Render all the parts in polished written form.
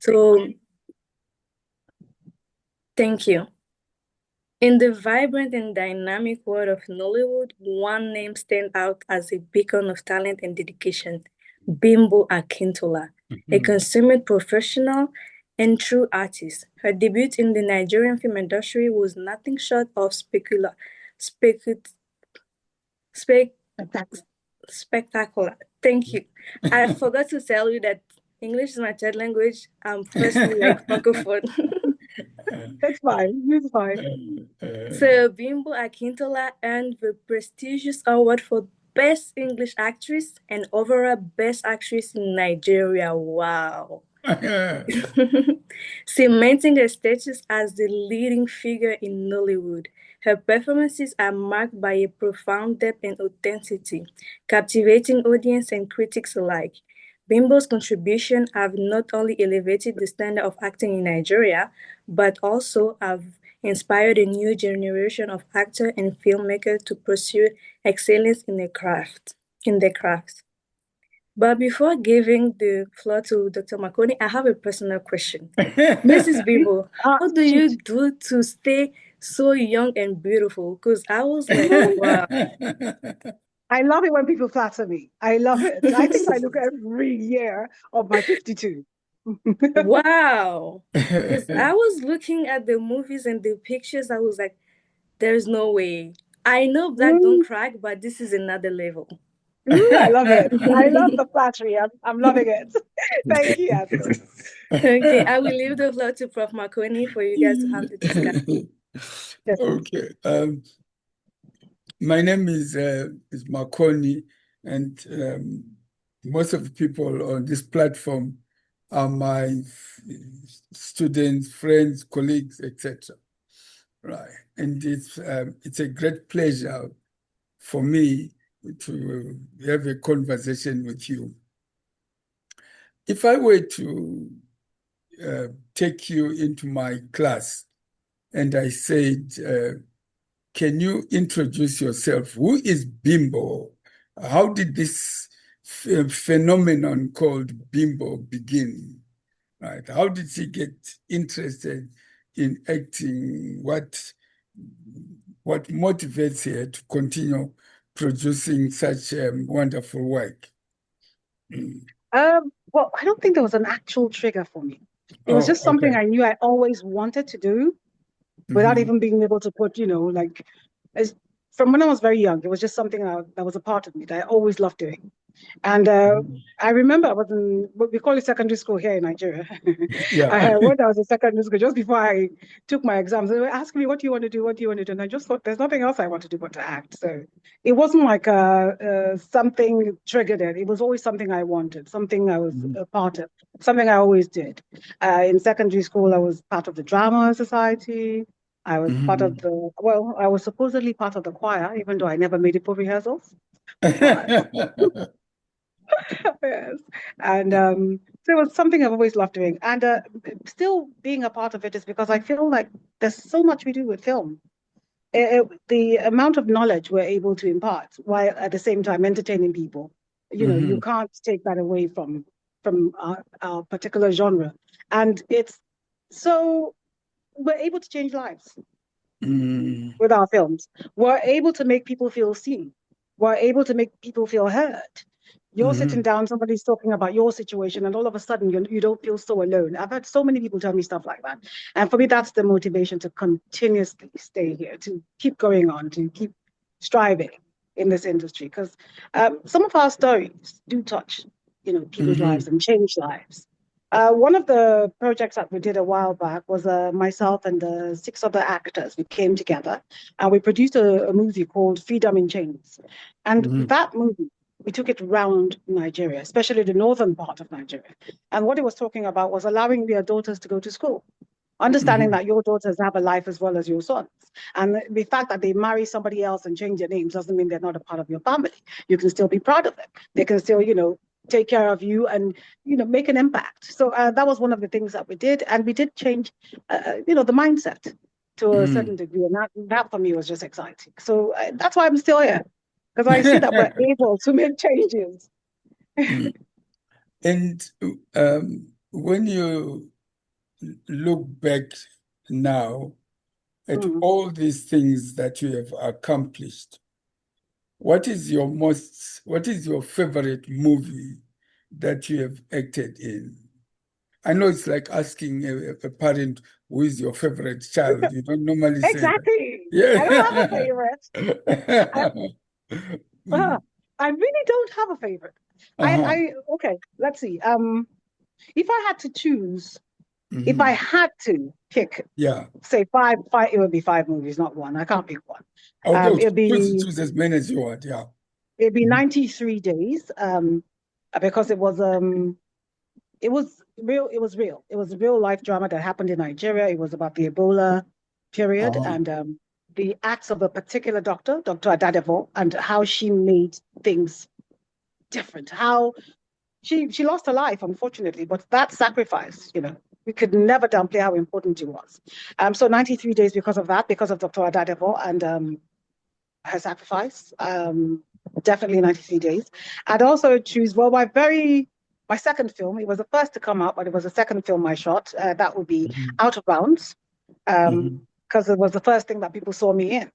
So, thank you. In the vibrant and dynamic world of Nollywood, one name stands out as a beacon of talent and dedication: Bimbo Akintola, a consummate professional and true artist. Her debut in the Nigerian film industry was nothing short of specu- spec- spectacular. Thank you. I forgot to tell you that English is my third language. I'm firstly like francophone. It's fine. It's fine. So Bimbo Akintola earned the prestigious award for Best English Actress and overall Best Actress in Nigeria. Wow. Cementing her status as the leading figure in Nollywood. Her performances are marked by a profound depth and authenticity, captivating audience and critics alike. Bimbo's contribution have not only elevated the standard of acting in Nigeria, but also have inspired a new generation of actors and filmmakers to pursue excellence in their craft. But before giving the floor to Dr. Makoni, I have a personal question. Mrs. Bimbo, what do you Shoot. do to stay so young and beautiful? Because I was like, wow. I love it when people flatter me. I love it. I think I look every year of my 52. Wow. Because I was looking at the movies and the pictures, I was like, there's no way. I know black don't Ooh, crack, but this is another level. ooh, I love it. I love the flattery. I'm loving it. Thank you, Yasmin. Okay, I will leave the floor to Prof. Marconi for you guys to have the discussion. Okay. My name is Marconi, and most of the people on this platform are my students, friends, colleagues, etc. Right, and it's a great pleasure for me to have a conversation with you. If I were to take you into my class and I said, can you introduce yourself? Who is Bimbo? How did this phenomenon called Bimbo begin? Right? How did she get interested in acting? What motivates her to continue producing such wonderful work? Well, I don't think there was an actual trigger for me. It was Oh, just something okay. I knew I always wanted to do without Mhm. even being able to put, like, as from when I was very young, it was just something that was a part of me that I always loved doing. And I remember I was in what we call it secondary school here in Nigeria. Yeah. When I was in secondary school, just before I took my exams, they were asking me, "What do you want to do? What do you want to do?" And I just thought, "There's nothing else I want to do but to act." So it wasn't like something triggered it. It was always something I wanted, something I was a part of, something I always did. In secondary school, I was part of the drama society. I was part of Mhm. I was supposedly part of the choir, even though I never made it for rehearsals. But yes. And so it was something I've always loved doing. And still being a part of it is because I feel like there's so much we do with film. The amount of knowledge we're able to impart while at the same time entertaining people, you Mhm. can't take that away from our particular genre. And it's so we're able to change lives Mhm. with our films. We're able to make people feel seen. We're able to make people feel heard. You're sitting Mhm. down, somebody's talking about your situation, and all of a sudden you don't feel so alone. I've had so many people tell me stuff like that. And for me, that's the motivation to continuously stay here, to keep going on, to keep striving in this industry. Because some of our stories do touch, people's lives Mhm. and change lives. One of the projects that we did a while back was myself and the six other actors. We came together and we produced a movie called Freedom in Chains. And Mhm. that movie, we took it around Nigeria, especially the northern part of Nigeria. And what it was talking about was allowing their daughters to go to school, understanding Mhm. that your daughters have a life as well as your sons. And the fact that they marry somebody else and change their names doesn't mean they're not a part of your family. You can still be proud of them. They can still, take care of you and, make an impact. So that was one of the things that we did. And we did change, the mindset to a certain Mhm. degree. And that for me was just exciting. So that's why I'm still here, because I see that we're able to make changes. And when you look back now at Mm. all these things that you have accomplished, what is your favorite movie that you have acted in? I know it's like asking a parent who is your favorite child. You don't normally say that. Exactly. I don't have a Yeah. favorite. I, Mm. I really don't have a favorite. Uh-huh. Okay, let's see. If I had to choose, if I Mhm. had to pick, Yeah. say five, it would be five movies, not one. I can't pick one. Okay, It'd be choose as many as you want. Yeah. it'd be Mhm. 93 days. Because it was real. It was real. It was a real life drama that happened in Nigeria. It was about the Ebola period Uh-huh. and the acts of a particular doctor, Dr. Adadevo, and how she made things different. How she lost her life, unfortunately, but that sacrifice, we could never downplay how important it was. So 93 days because of that, because of Dr. Adadevo and her sacrifice. Definitely 93 days. I'd also choose, well, my second film, it was the first to come out, but it was the second film I shot. That would be Mhm. Out of Bounds, Mhm. because it was the first thing that people saw me in.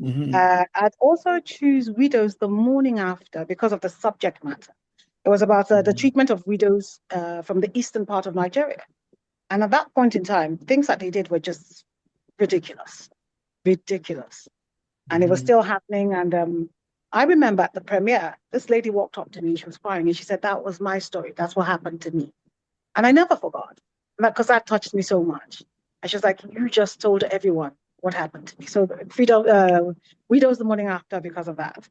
Mhm. I'd also choose Widows the Morning After because of the subject matter. It was about the Mhm. treatment of widows from the eastern part of Nigeria. And at that point in time, things that they did were just ridiculous, ridiculous. And it was Mhm. still happening. And I remember at the premiere, this lady walked up to me, she was crying, and she said, "That was my story. That's what happened to me." And I never forgot because that touched me so much. And she was like, "You just told everyone what happened to me." So Widows the Morning After because of that.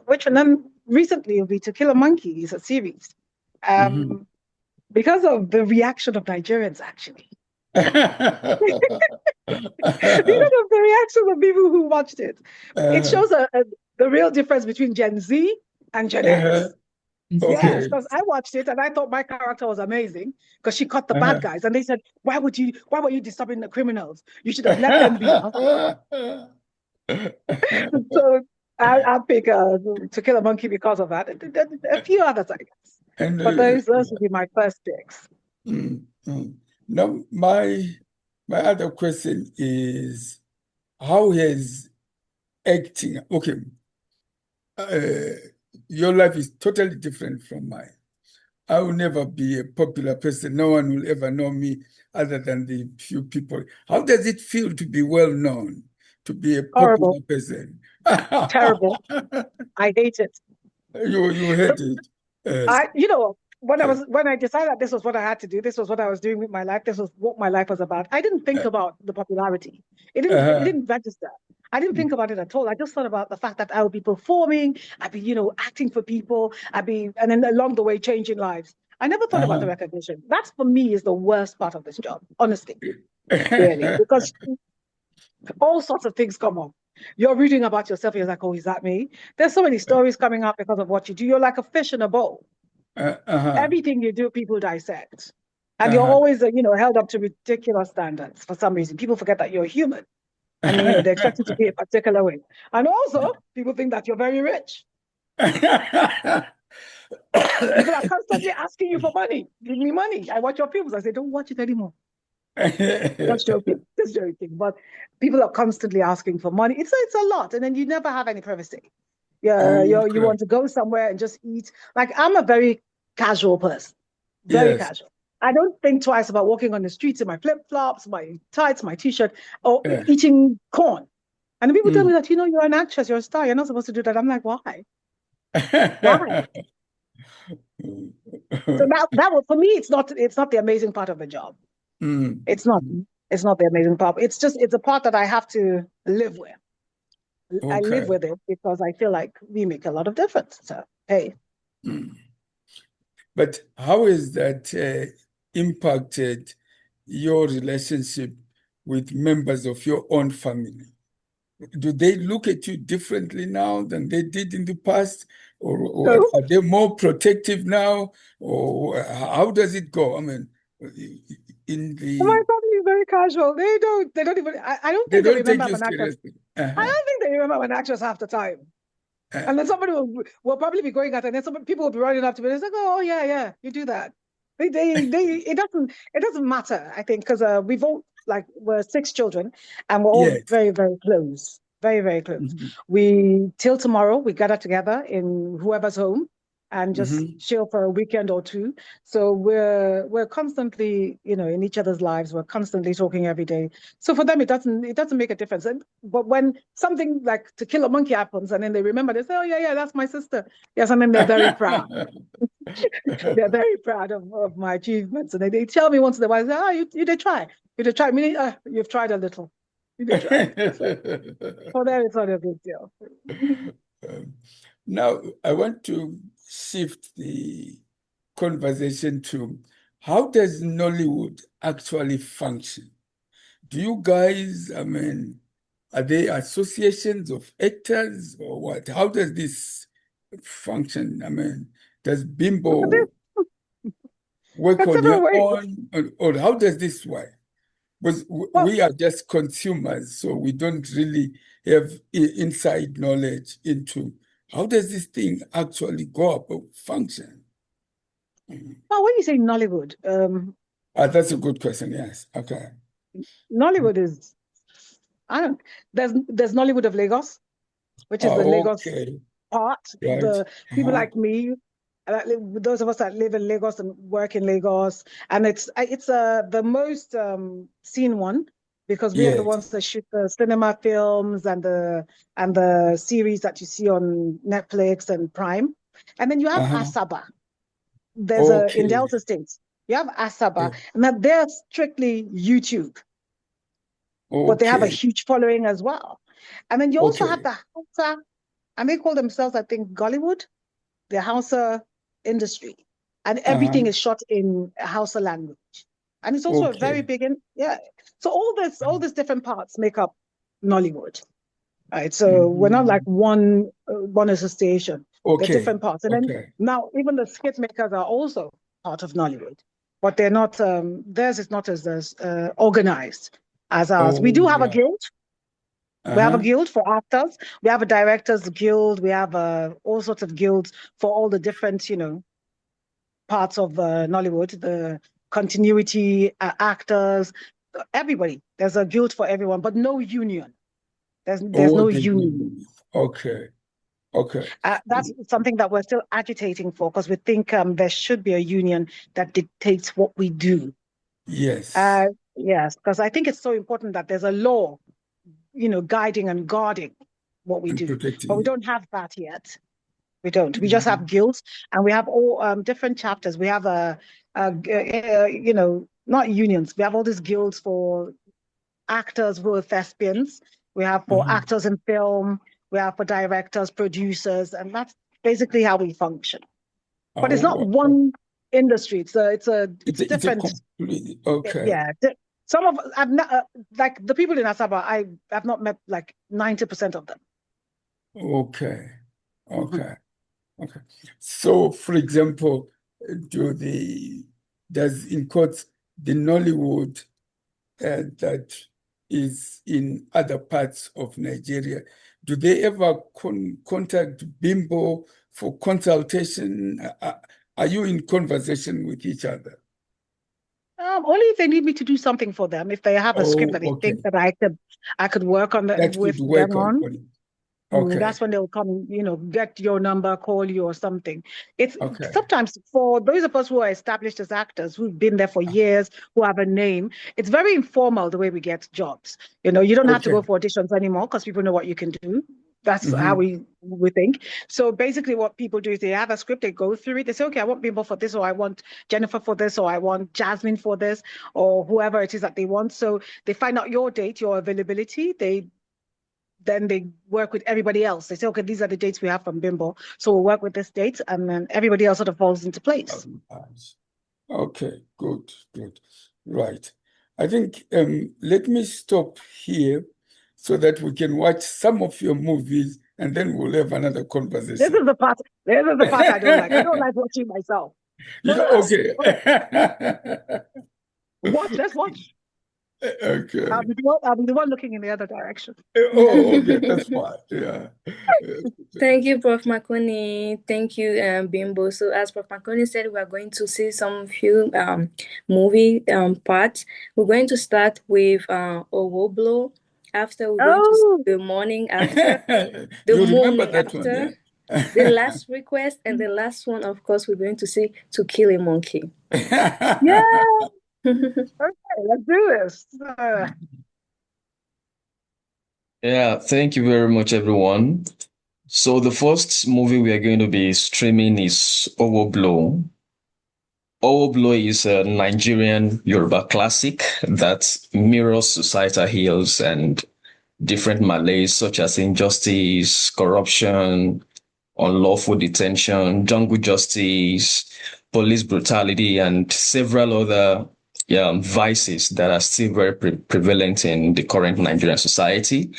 Which and then recently will be To Kill a Monkey is a series. Mhm. Um, because of the reaction of Nigerians, actually. Because of the reaction of people who watched it. It Uh, shows the real difference between Gen Z and Gen uh, X. Yes, okay. because I watched it and I thought my character was amazing because she caught the bad Uh-huh. guys. And they said, why were you disturbing the criminals? You should have let them be. I was like, so I'll pick To Kill a Monkey because of that. And a few others, I guess. And But those would be my first picks. now my other question is, how has acting, okay, uh, your life is totally different from mine. I will never be a popular person. No one will ever know me other than the few people. How does it feel to be well known, to be a Horrible, popular person? terrible. I hate it. You hate it. Yes. When I decided that this was what I had to do, this was what I was doing with my life, this was what my life was about. I didn't think about the popularity. It Uh-huh. didn't register. I didn't think about it at all. I just thought about the fact that I would be performing, I'd be, acting for people, and then along the way changing lives. I never thought about the Uh-huh. recognition. That's for me is the worst part of this job, honestly, really, because all sorts of things come up. You're reading about yourself, and you're like, oh, is that me? There's so many stories coming up because of what you do. You're like a fish in a bowl. Uh-huh. Everything you do, people dissect. And you're Uh-huh. always, held up to ridiculous standards for some reason. People forget that you're human. And, they expect you to be a particular way. And also, people think that you're very rich. People are constantly asking you for money. Give me money. I watch your films. I say, don't watch it anymore. Just joking. Just joking. But people are constantly asking for money. It's a lot. And then you never have any privacy. Yeah, you Okay. want to go somewhere and just eat. Like, I'm a very casual person. Very Yes. casual. I don't think twice about walking on the streets in my flip-flops, my tights, my t-shirt, or Yeah. eating corn. And the people tell me Mm. that, you're an actress, you're a star, you're not supposed to do that. I'm like, why? Why? So for me, it's not the amazing part of the job. Mm. It's not. It's not the amazing part. It's a part that I have to live with. I live Okay. with it because I feel like we make a lot of difference. So hey. Mm. But how has that impacted your relationship with members of your own family? Do they look at you differently now than they did in the past? Or So are they more protective now? Or how does it go? I mean, in my the, family is very casual. They don't even, I don't they think they don't take remember you I'm an actress. seriously. I Uh-huh. don't think they remember I'm an actress half the time. Uh, And then somebody will probably be going out, and then some people will be running up to me. And it's like, oh yeah, yeah, you do that. It doesn't matter, I think, because we've all we're six children and we're all Yes. very, very close. Very, very close. Mhm. We till tomorrow we gather together in whoever's home and just Mhm. chill for a weekend or two. So we're constantly, in each other's lives. We're constantly talking every day. So for them it doesn't make a difference. But when something like To Kill a Monkey happens and then they remember, they say, "Oh yeah, that's my sister." Yes, and then they're very proud. They're very proud of my achievements. And they tell me once in a while, say, "Oh, you did try. You did try. Meaning, you've tried a little. You did try." So for them, it's not a big deal. Um, Now, I want to shift the conversation to how does Nollywood actually function? Do you guys, I mean, are they associations of actors or what? How does this function? I mean, does Bimbo work There's on several your ways. own, or how does this work? Because Well, we are just consumers, so we don't really have inside knowledge into how does this thing actually go about function. Mhm. when you say Nollywood, That's a good question. Yes. Okay. Nollywood is I don't. There's Nollywood of Lagos, which is the Lagos Okay. part. Right. The people Uh-huh. like me, those of us that live in Lagos and work in Lagos, and it's the most seen one because we are the Yes. ones that shoot the cinema films and the series that you see on Netflix and Prime. And then you have Uh-huh. Asaba. There's a in Okay. Delta States. You have Yeah. Asaba, and that they're strictly YouTube, but they have a Okay. huge following as well. And then you also have Okay. the Hausa, and they call themselves, I think, Gollywood, the Hausa industry. And Uh-huh. everything is shot in Hausa language. And it's also a very Okay. big, yeah. So all these different parts make up Nollywood, right? So we're not like Mhm. one association. They're Okay. different parts. And then Okay. now even the skit makers are also part of Nollywood, but they're not. Theirs is not as organized as ours. We Oh, do have a right. guild. We have a Uh-huh. guild for actors. We have a directors guild. We have all sorts of guilds for all the different, parts of Nollywood, the continuity actors, everybody. There's a guild for everyone, but no union. There's Oh, no the union. okay. Okay. That's something that we're still agitating for because we think there should be a union that dictates what we do. Yes. Yes, because I think it's so important that there's a law, guiding and guarding what we And do, but we protecting. don't have that yet. We don't. We just have Mhm. guilds, and we have all different chapters. We have not unions. We have all these guilds for actors who are thespians. We have for Mhm. actors in film. We have for directors, producers, and that's basically how we function. But it's not Oh, wow. one industry. It's It's a different. complete, okay. Yeah. Some of I've not like the people in Asaba. I've not met like 90% of them. Okay. Mhm. Okay. Okay. So, for example, does in quotes the Nollywood that is in other parts of Nigeria, do they ever contact Bimbo for consultation? Are you in conversation with each other? Only if they need me to do something for them. If they have a script Oh, that they think okay. that I could work on That with could them work on on, for you. Okay. that's when they'll come, get your number, call you or something. It's Okay. sometimes for those of us who are established as actors, who've been there for years, who have a name, it's very informal the way we get jobs. You don't have to Okay. go for auditions anymore because people know what you can do. That's how Hmm. we think. So basically what people do is they have a script, they go through it, they say, okay, I want Bimbo for this, or I want Jennifer for this, or I want Jasmine for this, or whoever it is that they want. So they find out your date, your availability. Then they work with everybody else. They say, okay, these are the dates we have from Bimbo. So we'll work with this date, and then everybody else sort of falls into place. Nice. Okay, good, good. Right. I think let me stop here so that we can watch some of your movies and then we'll have another This conversation. is the part. This is the part I don't like. I don't like watching myself. You know, But okay. watch. Let's watch. Okay. I'll be the one looking in the other direction. Oh, okay, that's fine. Yeah. Thank you, Prof. Makoni. Thank you, Bimbo. So, as Prof. Makoni said, we are going to see some few movie parts. We're going to start with Owoblo. After, we're going to see Oh, The Morning After, The You remember Morning that one, yeah? After, The Last Request, and the last one, of course, we're going to see To Kill a Monkey. yeah. Okay, let's do this. Yeah, thank you very much, everyone. So the first movie we are going to be streaming is Owoblo. Owoblo is a Nigerian Yoruba classic that mirrors societal ills and different malaise such as injustice, corruption, unlawful detention, jungle justice, police brutality, and several other vices that are still very prevalent in the current Nigerian society.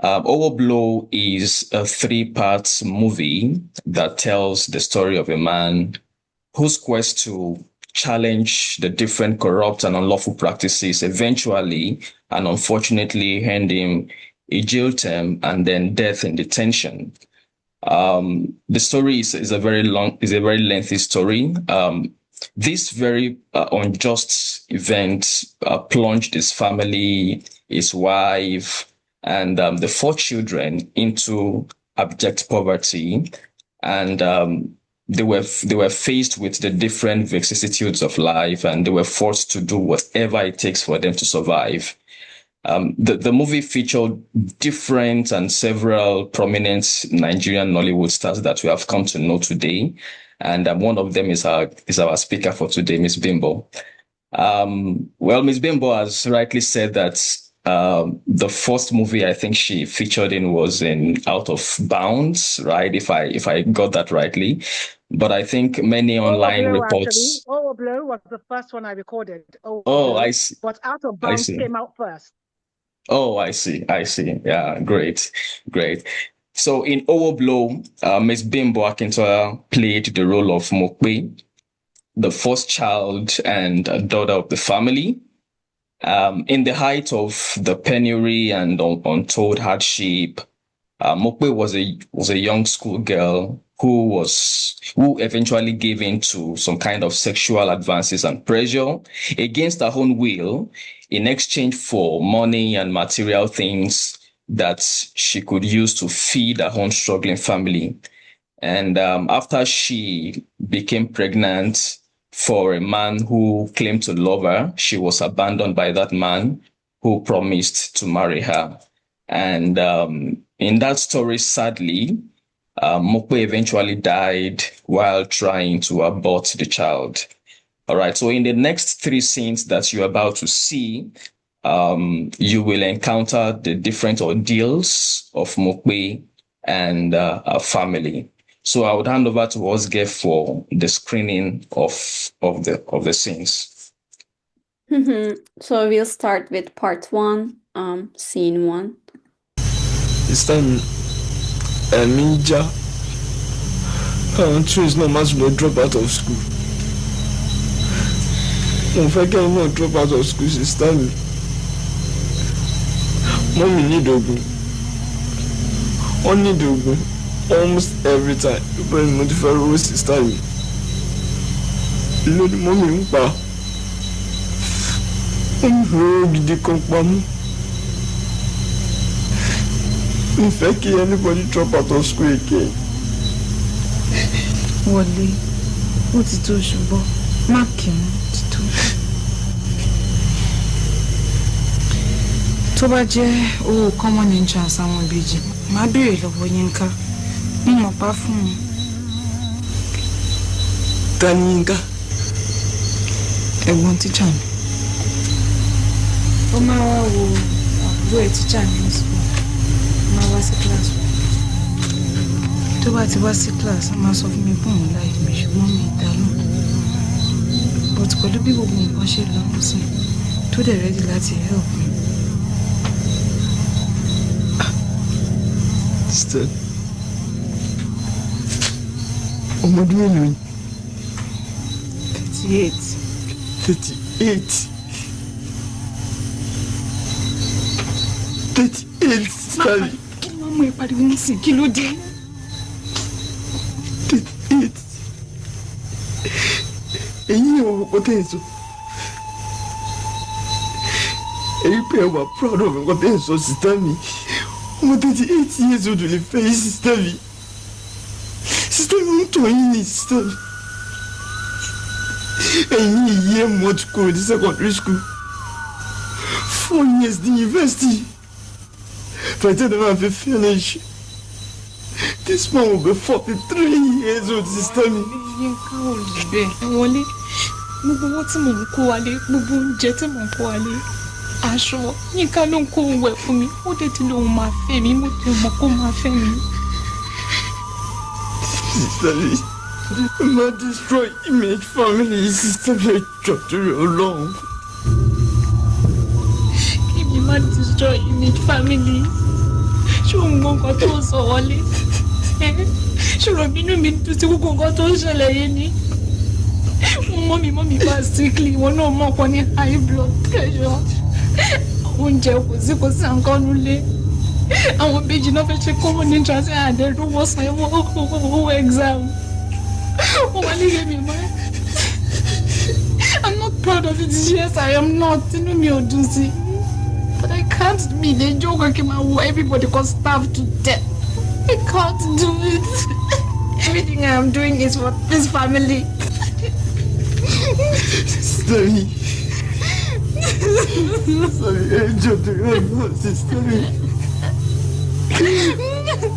Owoblo is a three-part movie that tells the story of a man whose quest to challenge the different corrupt and unlawful practices eventually and unfortunately earned him a jail term and then death in detention. The story is a very lengthy story. This very unjust event plunged his family, his wife, and the four children into abject poverty, and they were faced with the different vicissitudes of life, and they were forced to do whatever it takes for them to survive. The movie featured different and several prominent Nigerian Nollywood stars that we have come to know today, and one of them is our speaker for today, Miss Bimbo. Well, Miss Bimbo has rightly said that the first movie I think she featured in was in Out of Bounds, right? If I got that rightly. But I think many online reports. Owoblo was the first one I recorded. Oh, I see. But Out of I Bounds see. came out first. Oh, I see. Yeah, great. So in Owoblo, Miss Bimbo Akintola played the role of Mokwe, the first child and daughter of the family. In the height of the penury and untold hardship, Mokwe was a young schoolgirl who eventually gave in to some kind of sexual advances and pressure against her own will in exchange for money and material things that she could use to feed her own struggling family. And after she became pregnant for a man who claimed to love her, she was abandoned by that man who promised to marry her. And in that story, sadly, Mokwe eventually died while trying to abort the child. All right. So in the next three scenes that you're about to see, you will encounter the different ordeals of Mokwe and her family. So I would hand over to Osge for the screening of the scenes. So we'll start with part 1, scene 1. This time, Ninja, choose no matter no drop out of school. If I can not drop out of school, sister, mommy need ogun. Only need ogun. Almost every time. People in the road, sister. You know the mommy mpa. Gidi kan pa mí. Mi fẹ́ kí anybody drop out of school again. Wọlé, ó ti tó ṣùgbọ́n má kìíní ti tó. Tó bá jẹ́ owó common entrance àwọn ìbejì, má béèrè lọ́wọ́ Yínká. Mo mọ̀ pa fún un. Ta ni Yínká? Ẹ̀gbọ́n tíjà mi. Ó máa wá wo àbúrò ẹ̀ tíjà mi ní school. Ó máa wá sí class. Tó bá ti wá sí class, ó máa sọ fún mi pé òun láì mi ṣùgbọ́n mi ì dá lóhùn. But pẹ̀lú bí gbogbo nǹkan ṣe lọ sí tó dẹ̀ ready láti help mi. Sister, ọmọdún mélòó ni? 38. 38. 38, sister mi. Kí ló mú ìpariwo ń sìn? Kí ló dé? 38. Ẹ̀yin ò kò tẹ̀ sọ. Ẹ̀yin pé ẹ wà proud of nǹkan tẹ̀ sọ, sister mi. Ọmọ 38 years old lè fẹ́ yín, sister mi. Sister mi ń tọ́ yín ní, sister mi. Ẹ̀yin ìyẹ́ mọ́ ti kúrò ní secondary school. 4 years in university. By the time I finish, this man will be 43 years old, sister mi. Yínká ò lè bẹ́ẹ̀. Ẹ wọlé. Gbogbo owó tí mò ń kó wálé, gbogbo oúnjẹ tí mò ń kó wálé, aṣọ, Yínká ló ń kó ohun wẹ̀ fún mi. Ó dé tí lóun máa fẹ́ mi, mo ti mọ̀ kó máa fẹ́ mi. Sister mi, má destroy image family, sister mi, jọ torí Ọlọ́run. Kí mi má destroy image family. Ṣé òun gbọ́ nǹkan tó sọ wọlé? Ṣòro bínú mi dùn sí gbogbo nǹkan tó ń ṣẹlẹ̀ yé ni. Mọ́mí bá sickly, wọn náà mọ̀ pọ̀ ní high blood pressure. Oúnjẹ kò sí nǹkan nulẹ̀. Àwọn méjì náà fẹ́ ṣe common interest àdẹ́rù wọ́n san owó exam. Wọ́n wá nílé mi mọ́. I'm not proud of it, yes I am not. Inú mi ò dùn sí. But I can't be the joke kí n máa wo everybody got starved to death. I can't do it. Everything I am doing is for this family. Sister mi. Sorry, jọ torí Ọlọ́run, sister mi.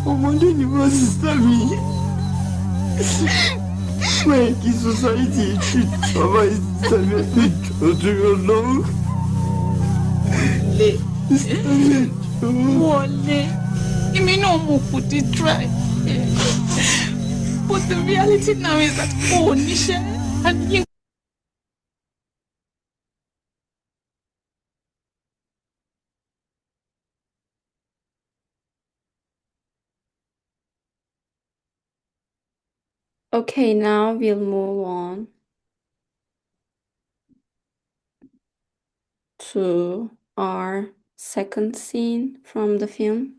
Ọmọdé ni wọ́n, sister mi. Wẹ́ẹ̀ kí society treat bàbá yìí, sister mi, jọ torí Ọlọ́run. Wọlé. Èmi náà mo kò ti try. But the reality now is that níṣẹ́ and you. Okay, now we'll move on to our second scene from the film.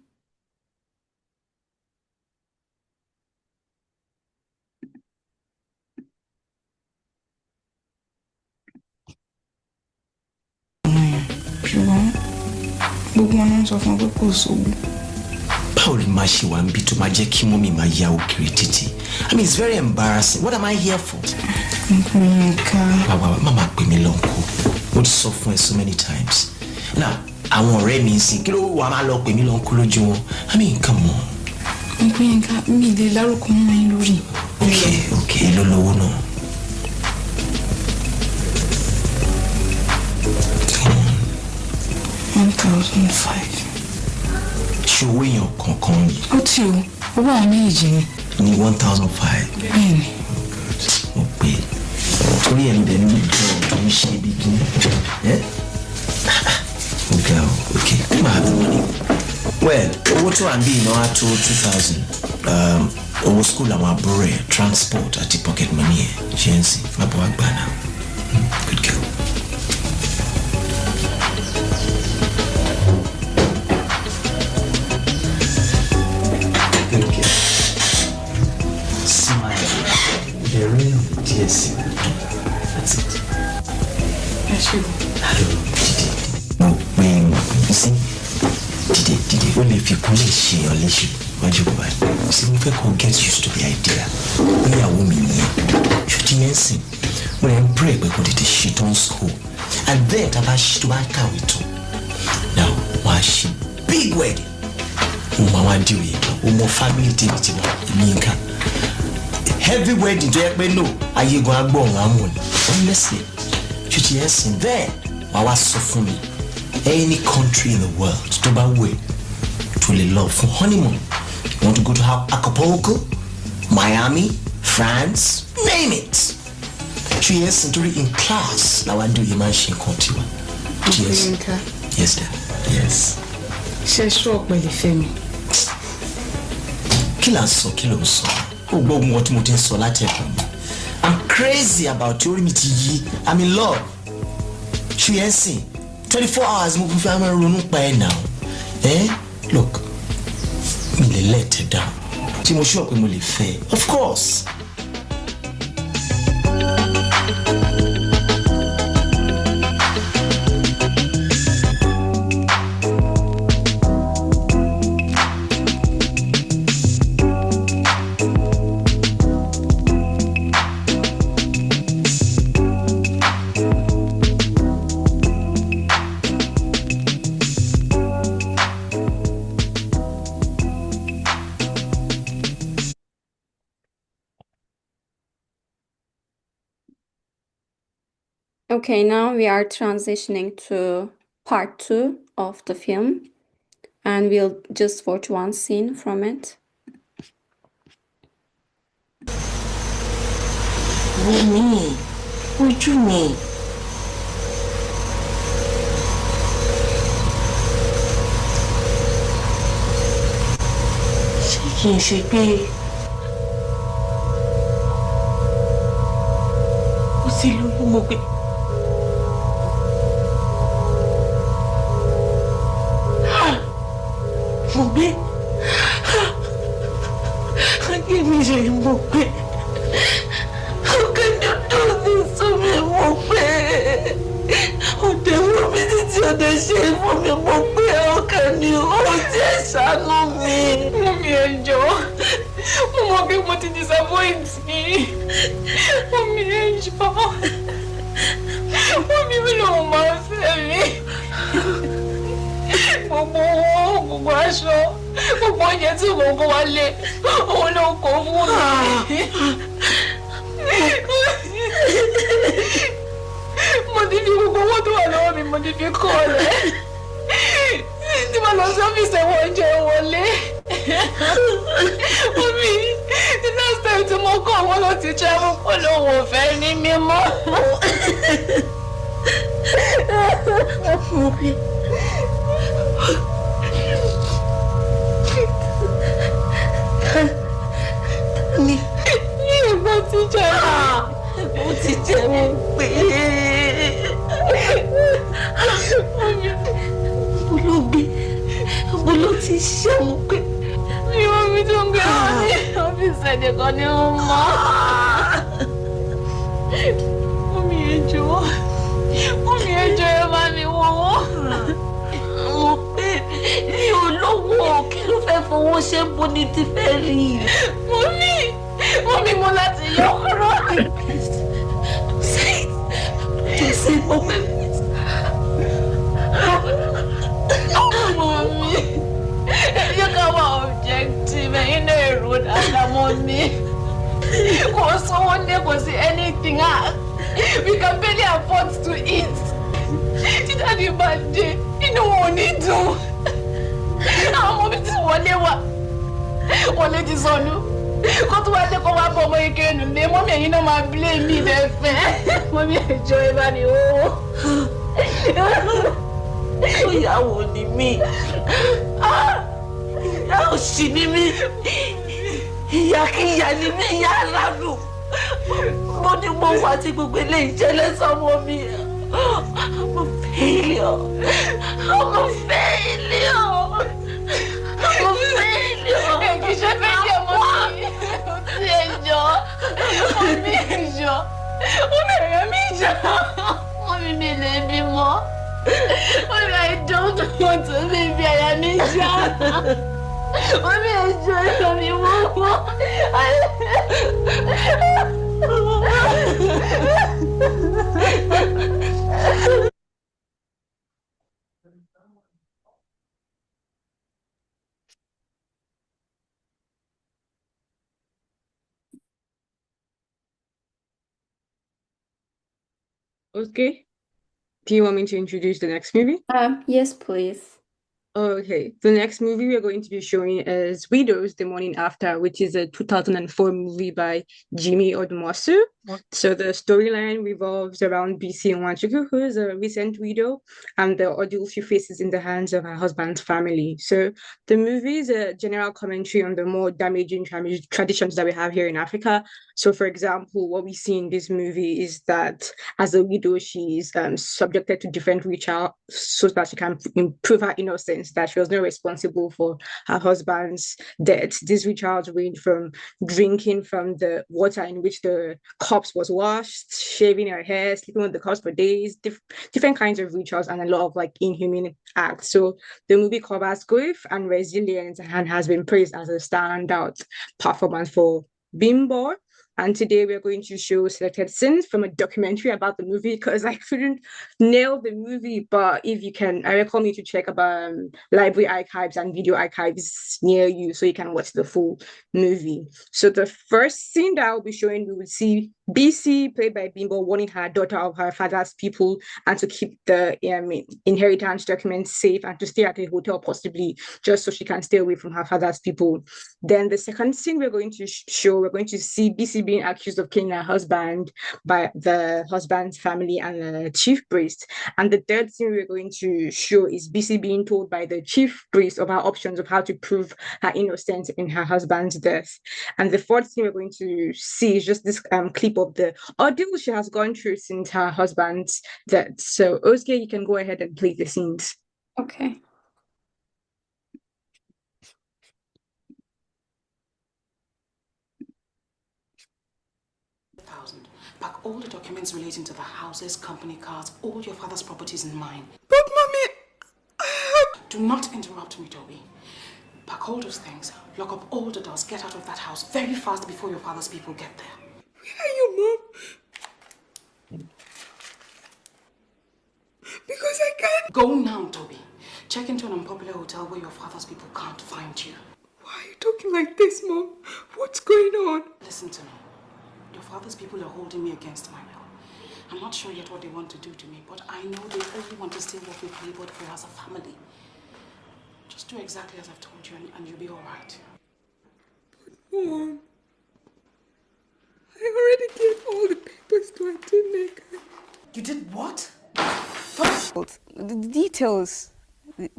Ṣùgbọ́n gbogbo wọn náà sọ fún ọ pé kò sówó. Báwo ni màá ṣe wà níbi tó máa jẹ́ kí mọ́mí máa yá òkèrè títì? I mean, it's very embarrassing. What am I here for? Nǹkan. Bàbá máa pè mí lọ́nkú. Mo ti sọ fún ẹ so many times. Now, àwọn ọ̀rẹ́ mi ń sìn kí ló wà máa lọ pè mí lọ́nkú lójú wọn? I mean, come on. Nǹkan mi lè lárúkọ mọ́ ẹ lórí. Okay, ló lówó náà. 1,500. Ṣòwò èèyàn kankan ni. Ó tí o, owó àwọn méjì ni. Ní 1,500. Bẹ́ẹ̀ni. Mo pè é. Torí ẹ̀ ń bẹ̀ ní ìjọ tó ń ṣe bí kí. Okay, kí máa bí wọ́n ní. Well, owó tó à ń bí iná á tó 2,000. Owó school àwọn àbúrò ẹ̀, transport àti pocket money ẹ̀ ṣe ń sìn. Má bọ̀ wá gbà náà. Good girl. Yes, that's it. Yes, you. Hello, Didi. No, you see, Didi, when if you pull a she or leash, what you buy? See, we can get used to the idea. We are women here. Should you sing? When I pray, we go to the shit on school. And then, I shit to my car with too. Now, why she big wedding? Mama do it. More family activity. Minka. Heavy wedding to help me know. Are you going to go on? Honestly, should you sing there? I was so funny. Any country in the world, to buy way, to love for honeymoon. You want to go to Acapulco, Miami, France, name it. She is in class. Now I do you mention continue. Yes. Yes, Dad. Yes. She shocked by the family. Kilo so. I'm crazy about your meeting. I'm in love. She ain't seen 24 hours moving from my room by now. Look, me le let her down. Tí mo sure pé mo lè fẹ́, of course. Okay, now we are transitioning to part 2 of the film, and we'll just watch one scene from it. Wumi, ojú mi. Ṣé kìí ṣe pé ó sì lóyún mo pé. Mo gbé. Ayé mi ṣe mo gbé. How can you do this to me, mo gbé? Ọdẹ fún mi títí ọdẹ ṣe fún mi, mo gbé. How can you ti ẹ̀ ṣàánú mi? Mummy ẹ jọ̀ọ́, mo mọ̀ pé mo ti disappoint yín. Mummy ẹ jọ̀ọ́, Mummy mi lòun máa ń fẹ́ mi. Gbogbo owó, gbogbo aṣọ, gbogbo oúnjẹ tí mo kó wálé, òun ló kó fún mi. Mo ti fi gbogbo owó tó wà lọ́wọ́ mi, mo ti fi kọ́ ọ lẹ̀. Tí mo lọ sí ọ́fíìsì ẹ̀wọ̀n oúnjẹ wọlé. Mummy, the last time tí mo kọ́ wọn ló ti travel pọ̀ lóun ò fẹ́ ní mímọ́. Ní ẹ̀gbọ́n ti jẹ́ ó ti jẹ́ mo pé. Mo ló gbé, mo ló ti ṣe mo pé. Ìwọ mi tó ń gbé wọn ní ọ́fíìsì ẹ̀dẹ̀kan ni wọ́n mọ́. Mummy ẹ jọ̀ọ́, Mummy ẹ jọ̀ọ́ ẹ bá mi wọ́n wọ́n. Mo pé mi ò lówó, kí ló fẹ́ fowó ṣe bó ni ti fẹ́ rí? Mummy mo láti yọ kúrò. Don't say mo pé. Mummy, you can be objective ẹ̀yin náà èrò dáadáa Mummy. Kò sówó ní kò sí anything we can barely afford to eat. Títà ní ìbàdí inú wọn ò ní dùn. Àwọn ọmọ mi ti wọlé wá. Wọlé ti sọnù. Kó tó wá dé kó wá bọ́ ọmọ ike nù lé. Mummy ẹ̀yin náà máa blame mi lẹ́fẹ̀ẹ́. Mummy ẹ jọ̀ọ́ ẹ bá mi wò ó. Ìyàwó ni mí. Ìyá òṣì ni mí. Ìyá kíyà ni mí, ìyá aládù. Mo ní mo wà tí gbogbo eléyìí jẹ́lẹ̀ sọ́mọ mi. I'm a failure. I'm a failure. I'm a failure. Kì í ṣe failure Mummy. Ó ti ẹ jọ̀ọ́. Mummy ẹ jọ̀ọ́. Mummy ẹ̀yà mi jà. Mummy mi lè bímọ. Mummy I don't want to baby ẹ̀yà mi jà. Mummy ẹ jọ̀ọ́ ẹ̀yà mi wọ́pọ̀. Okay. Do you want me to introduce the next movie? Yes, please. Okay. The next movie we're going to be showing is Widows the Morning After, which is a 2004 movie by Jimmy Odmosu. So the storyline revolves around BC Nwachukwu, who is a recent widow, and the ordeal she faces in the hands of her husband's family. So the movie is a general commentary on the more damaging traditions that we have here in Africa. So, for example, what we see in this movie is that as a widow, she is subjected to different rituals so that she can improve her innocence. innocence, that she was not responsible for her husband's death. These rituals range from drinking from the water in which the corpse was washed, shaving her hair, sleeping with the corpse for days, different kinds of rituals, and a lot of like inhuman acts. So the movie covers grief and resilience and has been praised as a standout performance for Bimbo. And today we're going to show selected scenes from a documentary about the movie, because I couldn't nail the movie. But if you can, I recommend you to check about library archives and video archives near you so you can watch the full movie. So the first scene that I'll be showing, we will see BC, played by Bimbo, warning her daughter of her father's people and to keep the inheritance documents safe and to stay at a hotel possibly, just so she can stay away from her father's people. Then the second scene we're going to show, we're going to see BC being accused of killing her husband by the husband's family and the chief priest. And the third scene we're going to show is BC being told by the chief priest of her options of how to prove her innocence in her husband's death. And the fourth scene we're going to see is just this clip of the ordeal she has gone through since her husband's death. So Ozge, you can go ahead and play the scenes. Okay. Pack all the documents relating to the houses, company cars, all your father's properties in mine. But mommy, Do not interrupt me, Toby. Pack all those things, lock up all the doors, get out of that house very fast before your father's people get there. where are you, Mom? Because I can't. Go now, Toby. Check into an unpopular hotel where your father's people can't find you. Why are you talking like this, Mom? What's going on? Listen to me. Your father's people are holding me against my will. I'm not sure yet what they want to do to me, but I know they only want to still work with me, but for as a family. Just do exactly as I've told you and you'll be all right. Mom, I already gave all the papers to Auntie Neka. You did what? The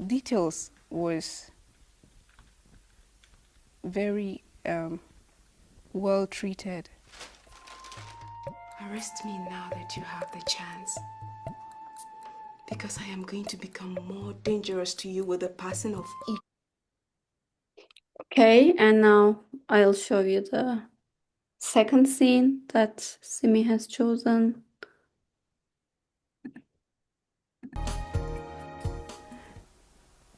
details was very well treated. Arrest me now that you have the chance. Because I am going to become more dangerous to you with the passing of each. Okay, and now I'll show you the second scene that Simi has chosen.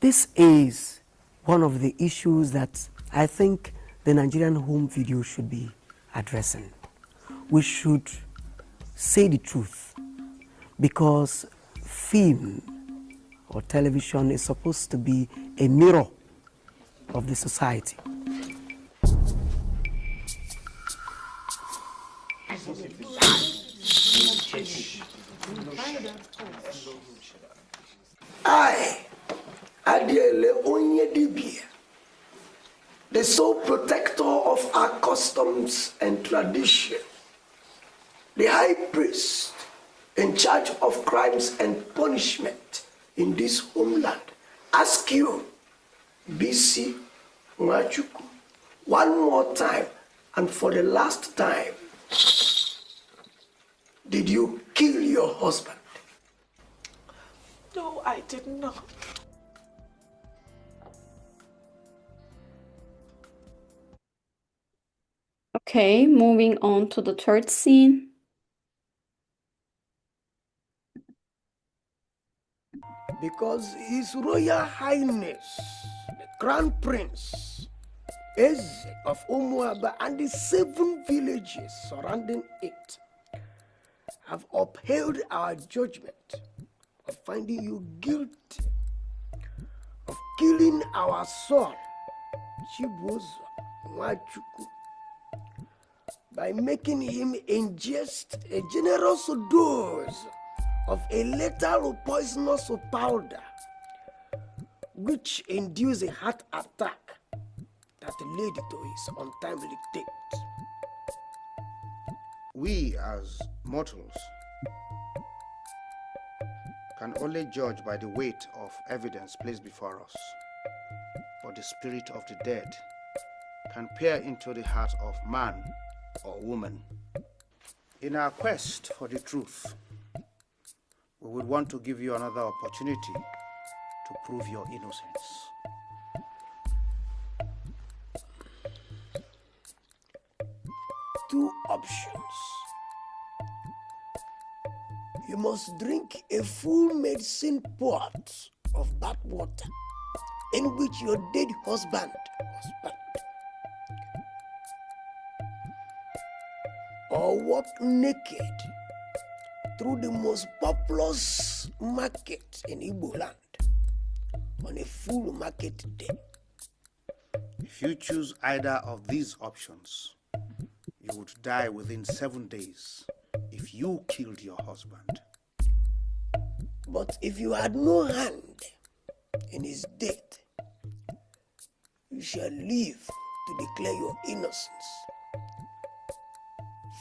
This is one of the issues that I think the Nigerian home video should be addressing. We should say the truth, because film or television is supposed to be a mirror of the society. I, Adiele Onyedibia, the sole protector of our customs and tradition, the high priest in charge of crimes and punishment in this homeland, ask you, BC Nwachukwu, one more time and for the last time, did you kill your husband? No, I did not. Okay, moving on to the third scene. Because His Royal Highness, the Crown Prince, Eze of Umuaba and the 7 villages surrounding it have upheld our judgment of finding you guilty of killing our son, Chibuzo Nwachukwu, by making him ingest a generous dose of a lethal poisonous powder which induced a heart attack that led to his untimely death. We as mortals can only judge by the weight of evidence placed before us, but the spirit of the dead can peer into the heart of man or woman. In our quest for the truth, we would want to give you another opportunity to prove your innocence. Two options. You must drink a full medicine pot of bath water in which your dead husband was buried, or walk naked through the most populous market in Igbo land on a full market day. If you choose either of these options, you would die within 7 days if you killed your husband. But if you had no hand in his death, you shall live to declare your innocence,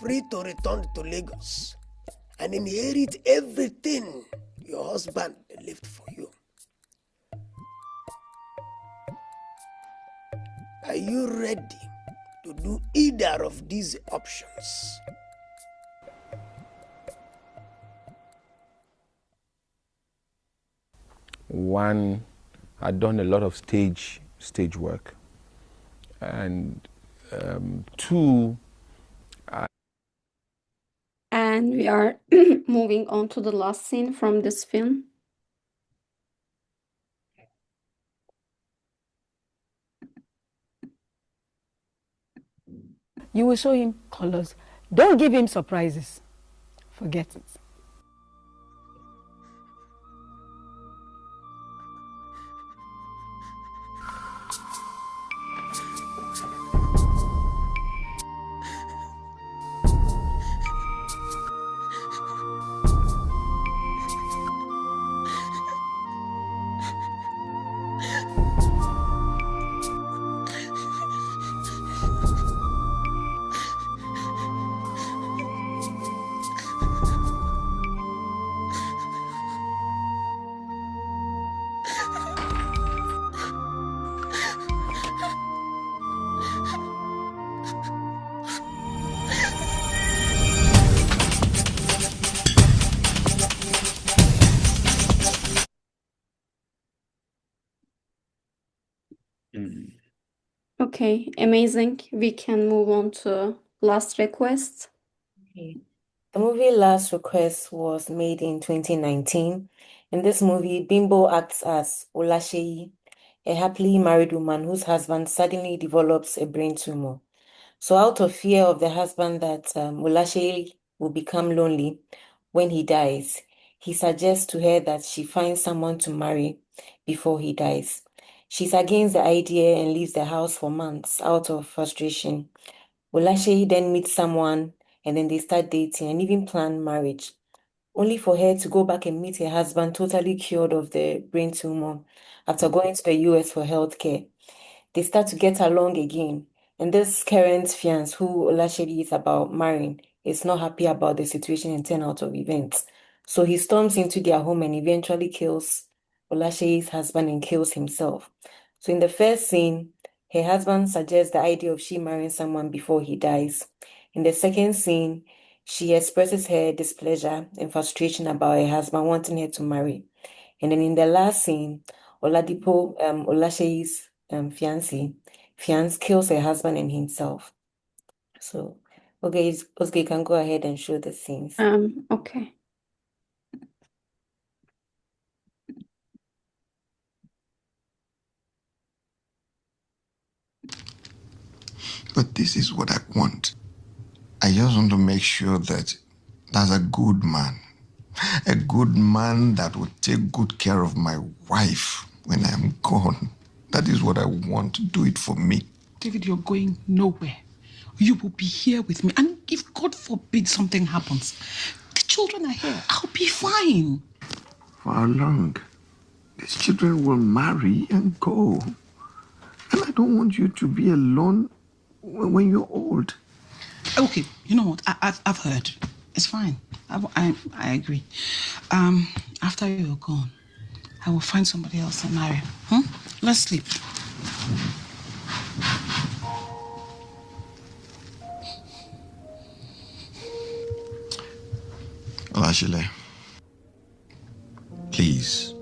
free to return to Lagos and inherit everything your husband left for you. Are you ready to do either of these options? One, I'd done a lot of stage work, and two, And we are moving on to the last scene from this film. You will show him colors. Don't give him surprises. Forget it. Okay, amazing. We can move on to Last Request. Okay. The movie Last Request was made in 2019. In this movie, Bimbo acts as Olasheyi, a happily married woman whose husband suddenly develops a brain tumor. So out of fear of the husband that Olasheyi will become lonely when he dies, he suggests to her that she find someone to marry before he dies. She's against the idea and leaves the house for months out of frustration. Olasheyi then meets someone and then they start dating and even plan marriage, only for her to go back and meet her husband totally cured of the brain tumor after going to the US for healthcare. They start to get along again, and this current fiancé, who Olasheyi is about marrying, is not happy about the situation and turn out of events. So he storms into their home and eventually kills Olasheyi's husband and kills himself. So in the first scene, her husband suggests the idea of she marrying someone before he dies. In the second scene, she expresses her displeasure and frustration about her husband wanting her to marry. And then in the last scene, Oladipo, Olasheyi's fiancé kills her husband and himself. So, okay, you can go ahead and show the scenes. Okay. But this is what I want. I just want to make sure that there's a good man that will take good care of my wife when I am gone. That is what I want. Do it for me. David, you're going nowhere. You will be here with me. And if God forbid something happens, the children are here. I'll be fine. For how long? These children will marry and go. And I don't want you to be alone when you're old. Okay, you know what? I've heard. It's fine. I agree. After you're gone, I will find somebody else to marry. Let's sleep. Olashile, please,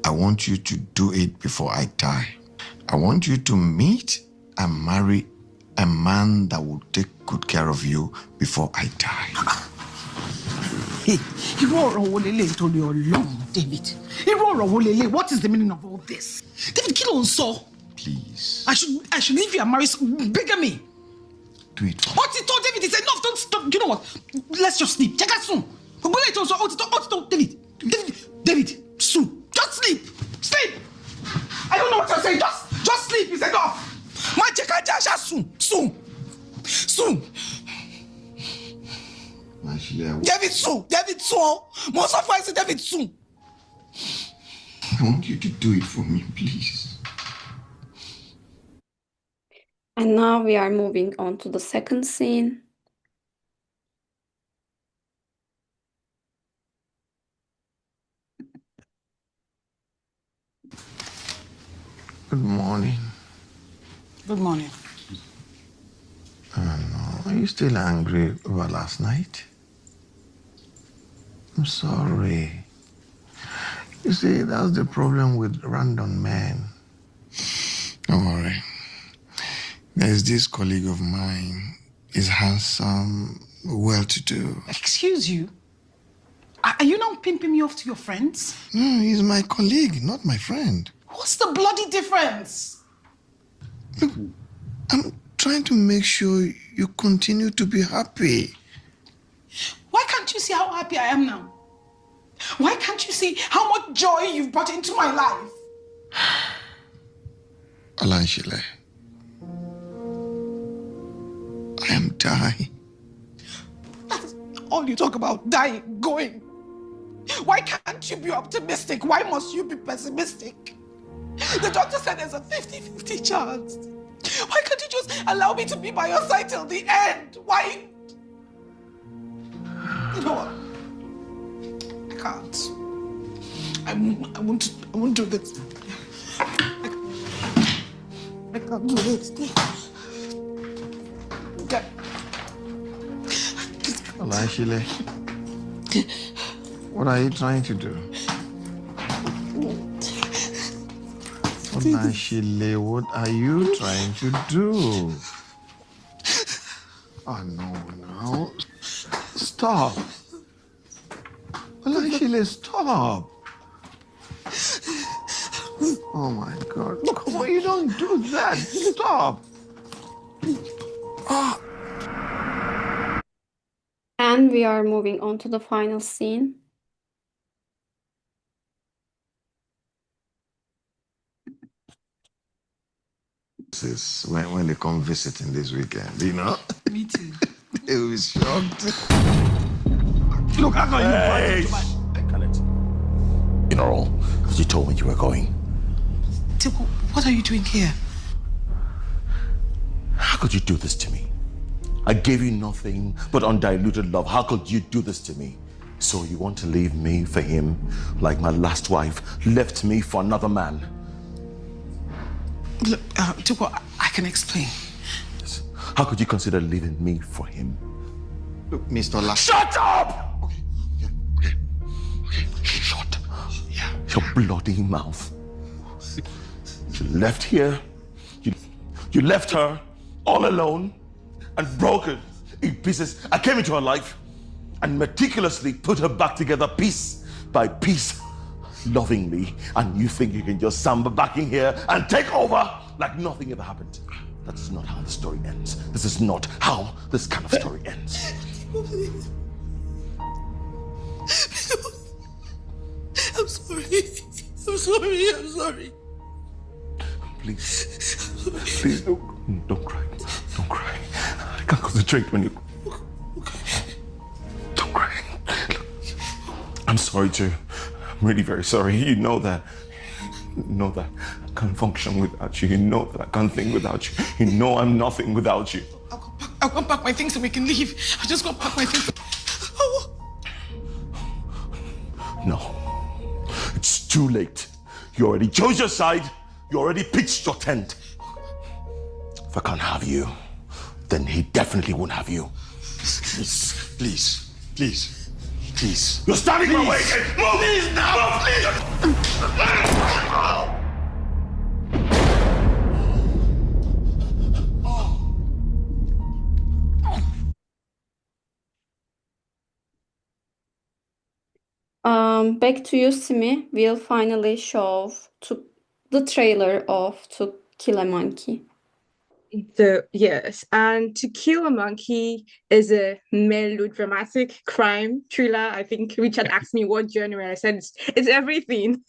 I want you to do it before I die. I want you to meet and marry a man that will take good care of you before I die. Hey, David. What is the meaning of all this? David, kill on so. Please. I should leave you and marry bigamy. Do it for me. What he told David, he said, no, don't stop. You know what? Let's just sleep. Check out soon. David, soon. Just sleep. Sleep. I don't know what you're saying. Just sleep. He said, no. My check out soon. David soon. Most of us say David soon. I want you to do it for me, please. And now we are moving on to the second scene. Good morning. Good morning. Are you still angry over last night? I'm sorry. You see, that's the problem with random men. Don't worry. There's this colleague of mine. He's handsome, well-to-do. Excuse you? Are you now pimping me off to your friends? No, he's my colleague, not my friend. What's the bloody difference? Look, I'm trying to make sure you continue to be happy. Why can't you see how happy I am now? Why can't you see how much joy you've brought into my life? Alanshile, I am dying. That's all you talk about, dying, going. Why can't you be optimistic? Why must you be pessimistic? The doctor said there's a 50-50 chance. Why can't you just allow me to be by your side till the end? Why? You know what? I can't. I won't do this. I can't do this. Okay. Alanshile, what are you trying to do? Alanshile, what are you trying to do? Oh, no. Stop. Alanshile, stop. Oh, my God. Come on, you don't do that. Stop. Oh. And we are moving on to the final scene. This is when they come visiting this weekend, you know? Me too. They will be shocked. Look, I'm not Hey, invited to my... Khaled. You know all, because you told me you were going. Tiko, what are you doing here? How could you do this to me? I gave you nothing but undiluted love. How could you do this to me? So you want to leave me for him, like my last wife left me for another man? Look, Tiko, I can explain. How could you consider leaving me for him? Look, Mr. La... Shut up! Okay. Shut. Yeah. Your bloody mouth. You left here. You left her all alone and broken in pieces. I came into her life and meticulously put her back together piece by piece, lovingly. And you think you can just samba back in here and take over like nothing ever happened. That's not how the story ends. This is not how this kind of story ends. I'm sorry. Please, don't cry. Don't cry. I can't concentrate when you... Don't cry. Look, I'm sorry too. I'm really very sorry. You know that. You know that I can't function without you. You know that I can't think without you. You know I'm nothing without you. I'll go pack my things so we can leave. I'll just go pack my things. No. It's too late. You already chose your side. You already pitched your tent. If I can't have you, then he definitely won't have you. Please. You're standing in my way. Move! Please, now! Move, please! Back to you, Simi. We'll finally show the trailer of To Kill a Monkey. So yes, and To Kill a Monkey is a melodramatic crime thriller. I think Richard asked me what genre. I said it's everything.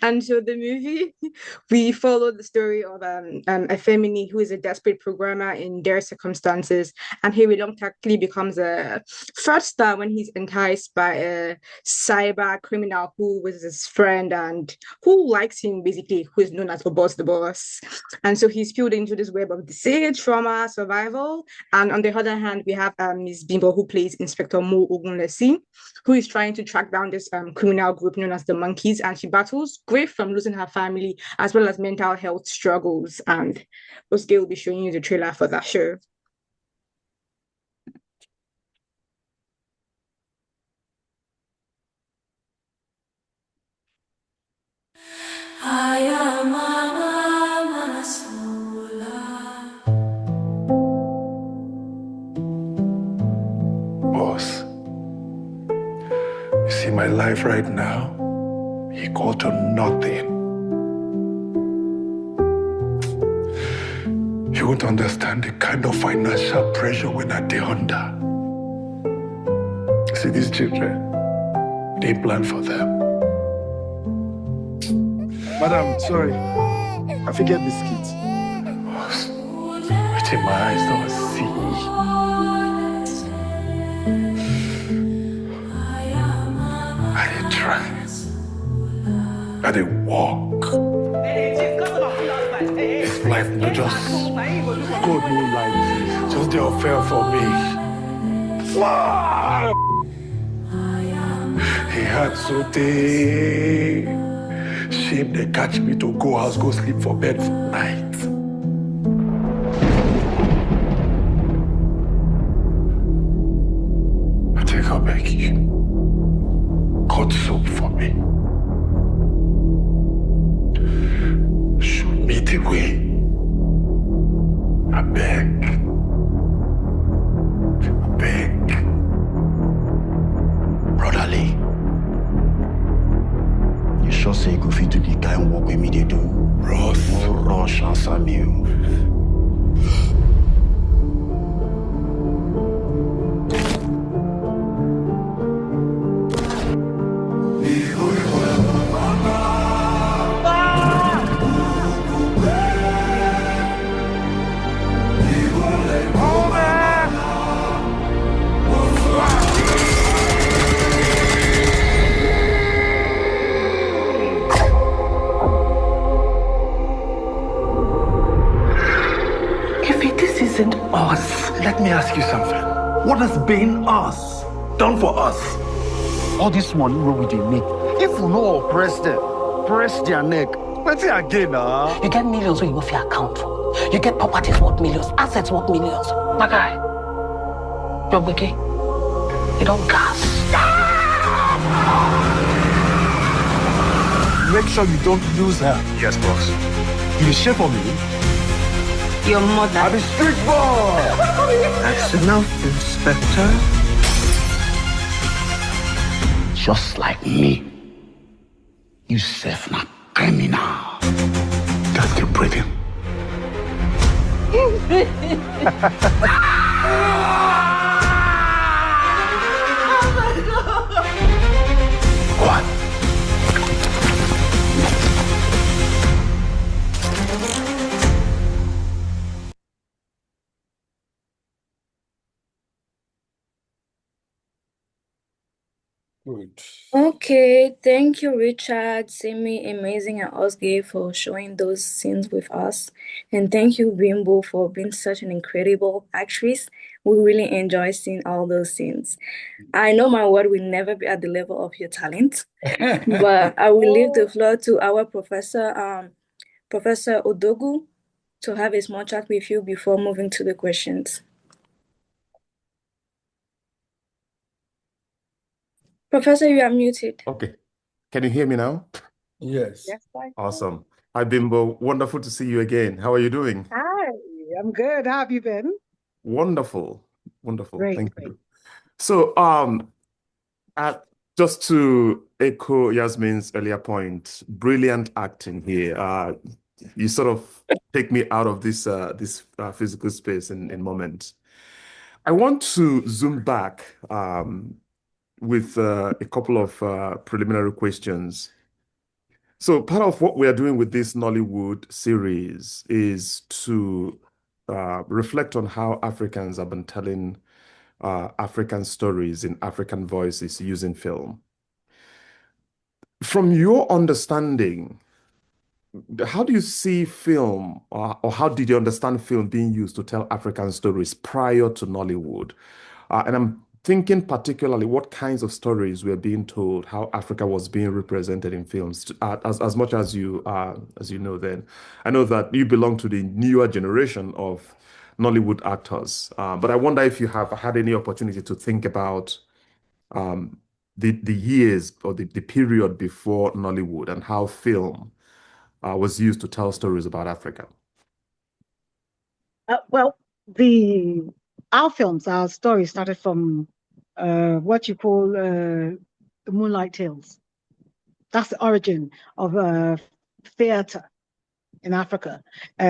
And so the movie, we follow the story of a feminine who is a desperate programmer in their circumstances, and he reluctantly becomes a fraudster when he's enticed by a cyber criminal who was his friend and who likes him basically, who is known as Obos the Boss. And so he's pulled into this web of disease, trauma, survival. And on the other hand, we have Miss Bimbo, who plays Inspector Mo Ogunlesi, who is trying to track down this criminal group known as the Monkeys. And she battles grief from losing her family, as well as mental health struggles. And Oske will be showing you the trailer for that show. Boss, you see my life right now? Equal to nothing. You won't understand the kind of financial pressure when I dey under. See these children, they plan for them. Madam, sorry. I forget biscuits. Boss, within my eyes don't see. I dey try. I dey walk. This life not just God no life. Just the affair for me. Fuck! He had so day. Shame they catch me to go house, go sleep for bed for night. I think I'll beg you. Cut soap for me. Show me the way. I beg. I beg. Brotherly, you sure say you go fit do the kind work with me they do? Ross. No rush, answer me. Isn't us. Let me ask you something. What has been us done for us? All this money we dey make. If we no oppress them, press their neck. Let's say again, You get millions when you go for your account. You get properties worth millions, assets worth millions. My guy, you're wicked. You don't gas. Make sure you don't lose her. Yes, boss. You dey share for me? Your mother. I'm a street boy. That's enough, Inspector. Just like me. You self not criminal. Just keep breathing. What? Good. Okay, thank you, Richard, Simi, Amazing, and Osge for showing those scenes with us. And thank you, Bimbo, for being such an incredible actress. We really enjoy seeing all those scenes. I know my word will never be at the level of your talent, but I will leave the floor to our professor, Professor Odogu, to have a small chat with you before moving to the questions. Professor, you are muted. Okay. Can you hear me now? Yes. Yes, I can. Awesome. Hi, Bimbo. Wonderful to see you again. How are you doing? Hi, I'm good. How have you been? Wonderful. Wonderful. Great, Thank great. you. So, Just to echo Yasmin's earlier point, brilliant acting here. You sort of take me out of this physical space in moments. I want to zoom back with a couple of preliminary questions. So part of what we are doing with this Nollywood series is to reflect on how Africans have been telling African stories in African voices using film. From your understanding, how do you see film, or how did you understand film being used to tell African stories prior to Nollywood? And I'm thinking particularly what kinds of stories were being told, how Africa was being represented in films, as much as you know then. I know that you belong to the newer generation of Nollywood actors, but I wonder if you have had any opportunity to think about the years or the period before Nollywood and how film was used to tell stories about Africa. Well, our films, our stories started from what you call the Moonlight Tales. That's the origin of theatre in Africa,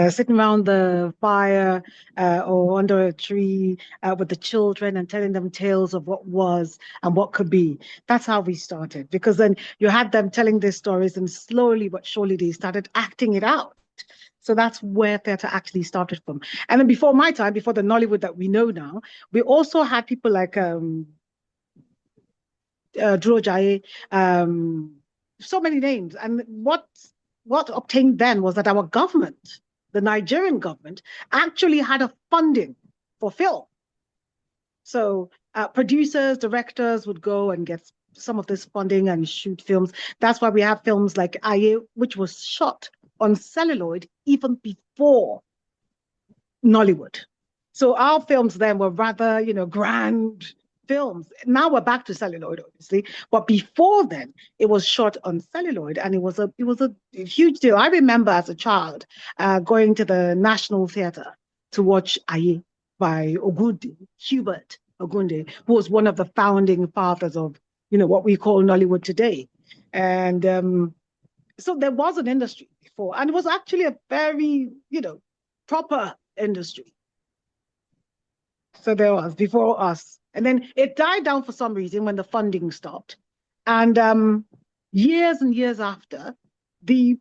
sitting around the fire or under a tree with the children and telling them tales of what was and what could be. That's how we started, because then you had them telling their stories, and slowly but surely they started acting it out. So that's where theatre actually started from. And then before my time, before the Nollywood that we know now, we also had people like Duro Jaye, so many names. And what obtained then was that our government, the Nigerian government, actually had a funding for film. So producers, directors would go and get some of this funding and shoot films. That's why we have films like Aye, which was shot on celluloid even before Nollywood. So our films then were rather, grand films. Now we're back to celluloid, obviously, but before then it was shot on celluloid, and it was a huge deal. I remember as a child going to the National Theatre to watch Aye by Ogunde, Hubert Ogunde, who was one of the founding fathers of what we call Nollywood today. And so there was an industry before, and it was actually a very proper industry. So there was before us. And then it died down for some reason when the funding stopped. And years and years after, the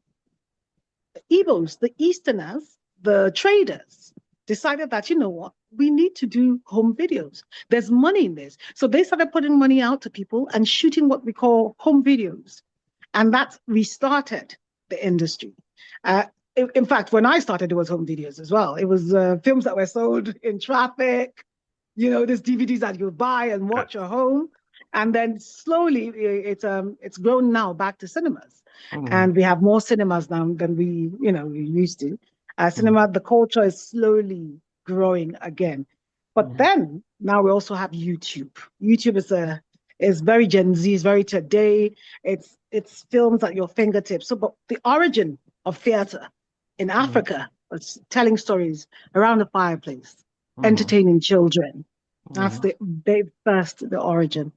Igbos, the Easterners, the traders decided that, what, we need to do home videos. There's money in this. So they started putting money out to people and shooting what we call home videos. And that restarted the industry. In fact, when I started, it was home videos as well. It was films that were sold in traffic, these DVDs that you buy and watch at home. And then slowly it's grown now back to cinemas. And we have more cinemas now than we used to. Cinema, the culture is slowly growing again. But then now we also have YouTube. YouTube is very Gen Z, is very today. It's films at your fingertips. So, but the origin of theatre in Africa was telling stories around the fireplace, entertaining children. That's the origin.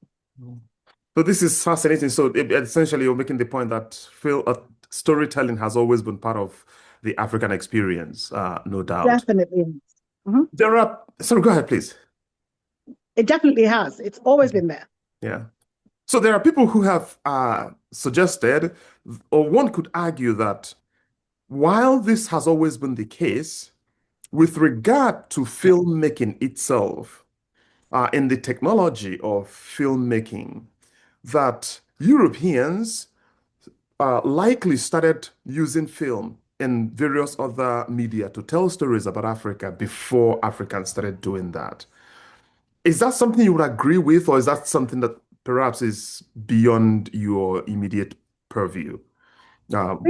So this is fascinating. So essentially, you're making the point that storytelling has always been part of the African experience, no doubt. Definitely. Sorry, go ahead, please. It definitely has. It's always been there. Yeah. So there are people who have suggested, or one could argue that while this has always been the case, with regard to filmmaking itself, in the technology of filmmaking, that Europeans likely started using film and various other media to tell stories about Africa before Africans started doing that. Is that something you would agree with, or is that something that perhaps is beyond your immediate purview? No,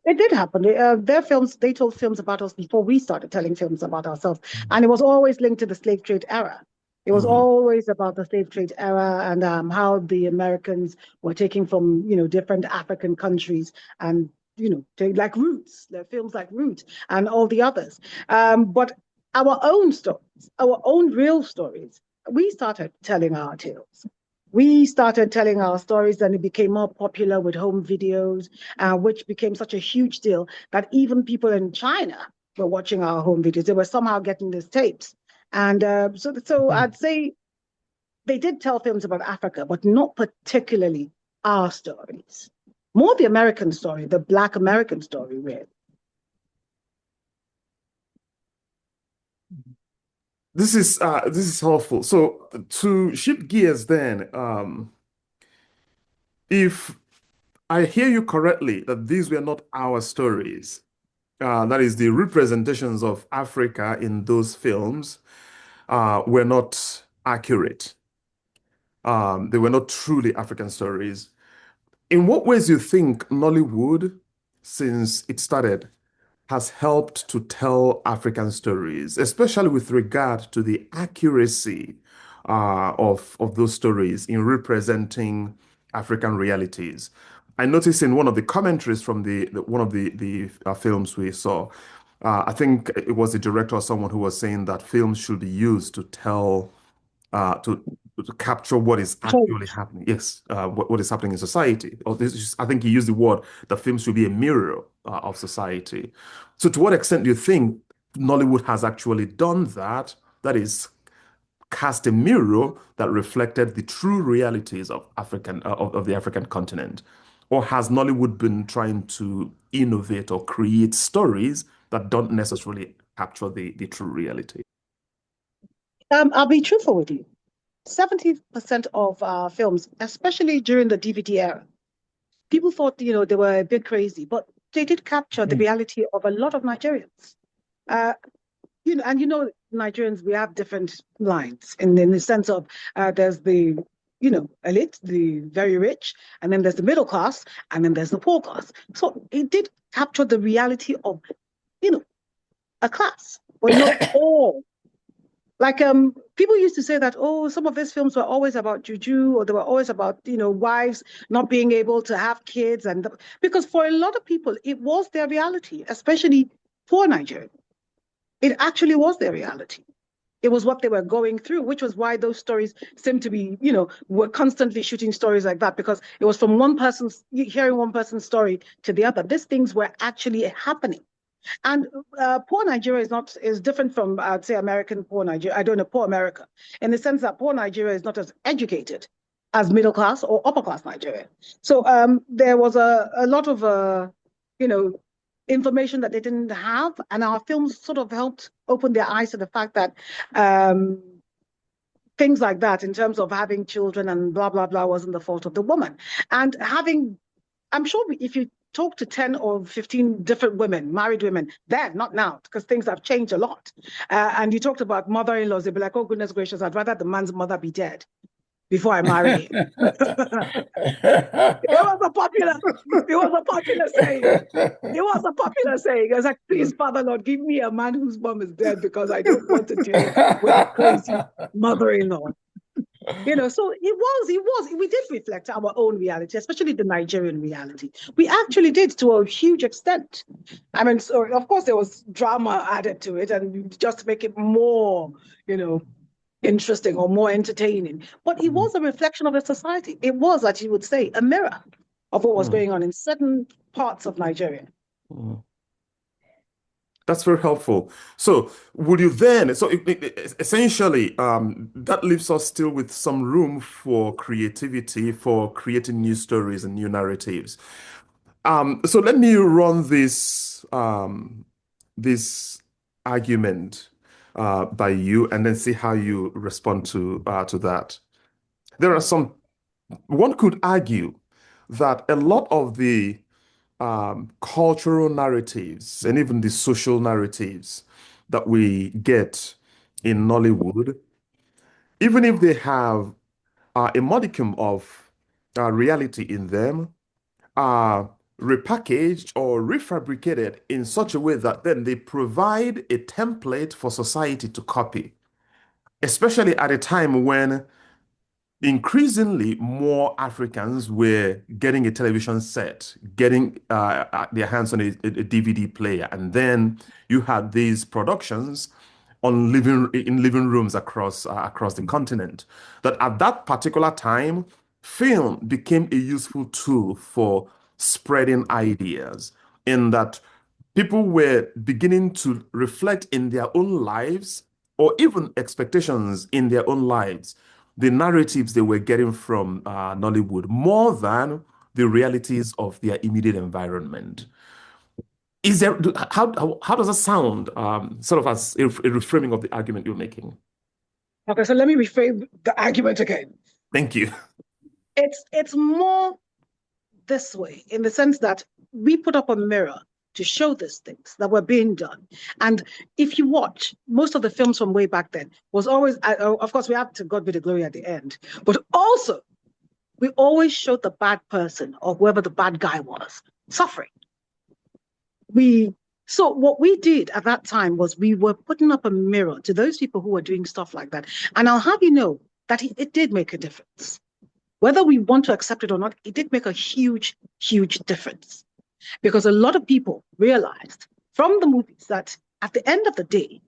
it did happen. Their films, they told films about us before we started telling films about ourselves. And it was always linked to the slave trade era. It was always about the slave trade era and how the Americans were taking from, different African countries and, like Roots, the films like Roots and all the others. But our own stories, our own real stories, we started telling our tales. We started telling our stories, and it became more popular with home videos, which became such a huge deal that even people in China were watching our home videos. They were somehow getting these tapes. And so I'd say they did tell films about Africa, but not particularly our stories. More the American story, the Black American story, really. This is helpful. So to shift gears then, if I hear you correctly, that these were not our stories, that is the representations of Africa in those films were not accurate. They were not truly African stories. In what ways do you think Nollywood, since it started, has helped to tell African stories, especially with regard to the accuracy of those stories in representing African realities? I noticed in one of the commentaries from one of the films we saw, I think it was the director or someone who was saying that films should be used to tell to capture what is actually happening. Yes, what is happening in society. Or I think he used the word that film should be a mirror of society. So, to what extent do you think Nollywood has actually done that? That is, cast a mirror that reflected the true realities of of the African continent, or has Nollywood been trying to innovate or create stories that don't necessarily capture the true reality? I'll be truthful with you. 70% of films, especially during the DVD era, people thought, they were a bit crazy, but they did capture the reality of a lot of Nigerians. And Nigerians, we have different lines in the sense of there's the, elite, the very rich, and then there's the middle class, and then there's the poor class. So it did capture the reality of, a class, but not all. Like people used to say that, oh, some of these films were always about juju, or they were always about, wives not being able to have kids. Because for a lot of people, it was their reality, especially poor Nigeria. It actually was their reality. It was what they were going through, which was why those stories seem to be, were constantly shooting stories like that, because it was from hearing one person's story to the other. These things were actually happening. And poor Nigeria is different from, I'd say, American poor Nigeria. I don't know, poor America, in the sense that poor Nigeria is not as educated as middle class or upper class Nigeria. So there was a lot of, information that they didn't have, and our films sort of helped open their eyes to the fact that things like that, in terms of having children and blah, blah, blah, wasn't the fault of the woman. And I'm sure if you talk to 10 or 15 different women, married women, then, not now, because things have changed a lot. And you talked about mother-in-laws, they'd be like, oh, goodness gracious, I'd rather the man's mother be dead before I marry him. It was a popular saying. It was a popular saying. I was like, please, Father Lord, give me a man whose mom is dead, because I don't want to deal with a crazy mother-in-law. So it was. We did reflect our own reality, especially the Nigerian reality. We actually did, to a huge extent. I mean, so of course there was drama added to it, and just to make it more, interesting or more entertaining. But it was a reflection of the society. It was, as you would say, a mirror of what was going on in certain parts of Nigeria. That's very helpful. So would you then, essentially, that leaves us still with some room for creativity, for creating new stories and new narratives. So let me run this argument by you, and then see how you respond to that. One could argue that a lot of the cultural narratives and even the social narratives that we get in Nollywood, even if they have a modicum of reality in them, are repackaged or refabricated in such a way that then they provide a template for society to copy, especially at a time when increasingly more Africans were getting a television set, getting their hands on a DVD player. And then you had these productions in living rooms across the continent. That at that particular time, film became a useful tool for spreading ideas, in that people were beginning to reflect in their own lives, or even expectations in their own lives, the narratives they were getting from Nollywood, more than the realities of their immediate environment. Is there, how does that sound, sort of as a reframing of the argument you're making? Okay, so let me reframe the argument again. Thank you. It's more this way, in the sense that we put up a mirror to show these things that were being done. And if you watch, most of the films from way back then was always, of course, we have to God be the glory at the end, but also we always showed the bad person, or whoever the bad guy was, suffering. So what we did at that time was we were putting up a mirror to those people who were doing stuff like that. And I'll have you know that it did make a difference. Whether we want to accept it or not, it did make a huge, huge difference. Because a lot of people realized from the movies that at the end of the day,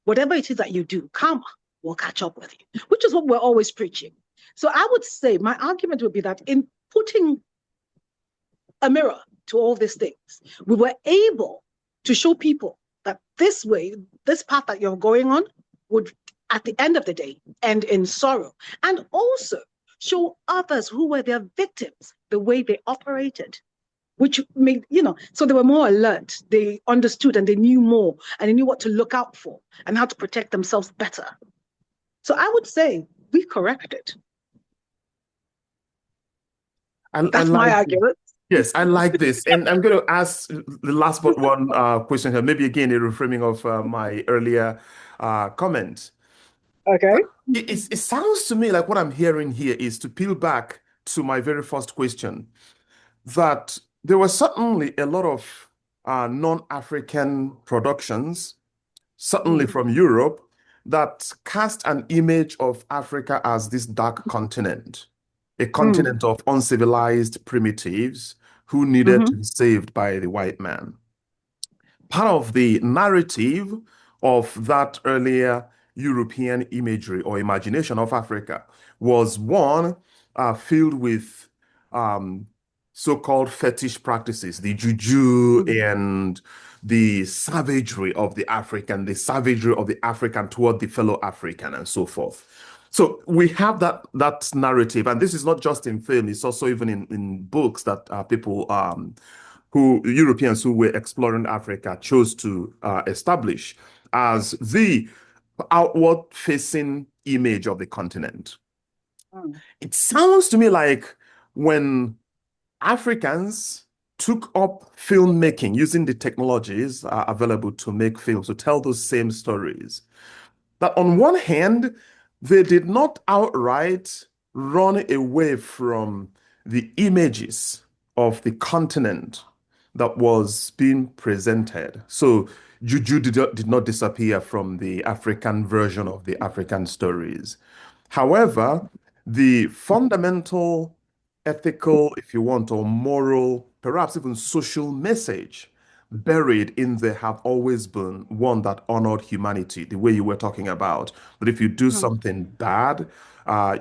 whatever it is that you do, karma will catch up with you, which is what we're always preaching. So I would say my argument would be that in putting a mirror to all these things, we were able to show people that this way, this path that you're going on would, at the end of the day, end in sorrow. And also show others who were their victims the way they operated, which made, so they were more alert. They understood and they knew more, and they knew what to look out for and how to protect themselves better. So I would say we corrected. That's my argument. Yes, I like this. And I'm going to ask the last but one question here, maybe again, a reframing of my earlier comment. Okay. It sounds to me like what I'm hearing here is, to peel back to my very first question, that there were certainly a lot of non-African productions, certainly from Europe, that cast an image of Africa as this dark continent, a continent of uncivilized primitives who needed to be saved by the white man. Part of the narrative of that earlier European imagery or imagination of Africa was one filled with so-called fetish practices, the juju and the savagery of the African toward the fellow African, and so forth. So we have that narrative, and this is not just in film, it's also even in books that people Europeans who were exploring Africa chose to establish as the outward-facing image of the continent. It sounds to me like when Africans took up filmmaking using the technologies available to make films, to tell those same stories, that on one hand, they did not outright run away from the images of the continent that was being presented. So juju did not disappear from the African version of the African stories. However, the fundamental ethical, if you want, or moral, perhaps even social message buried in there have always been one that honored humanity, the way you were talking about. But if you do something bad,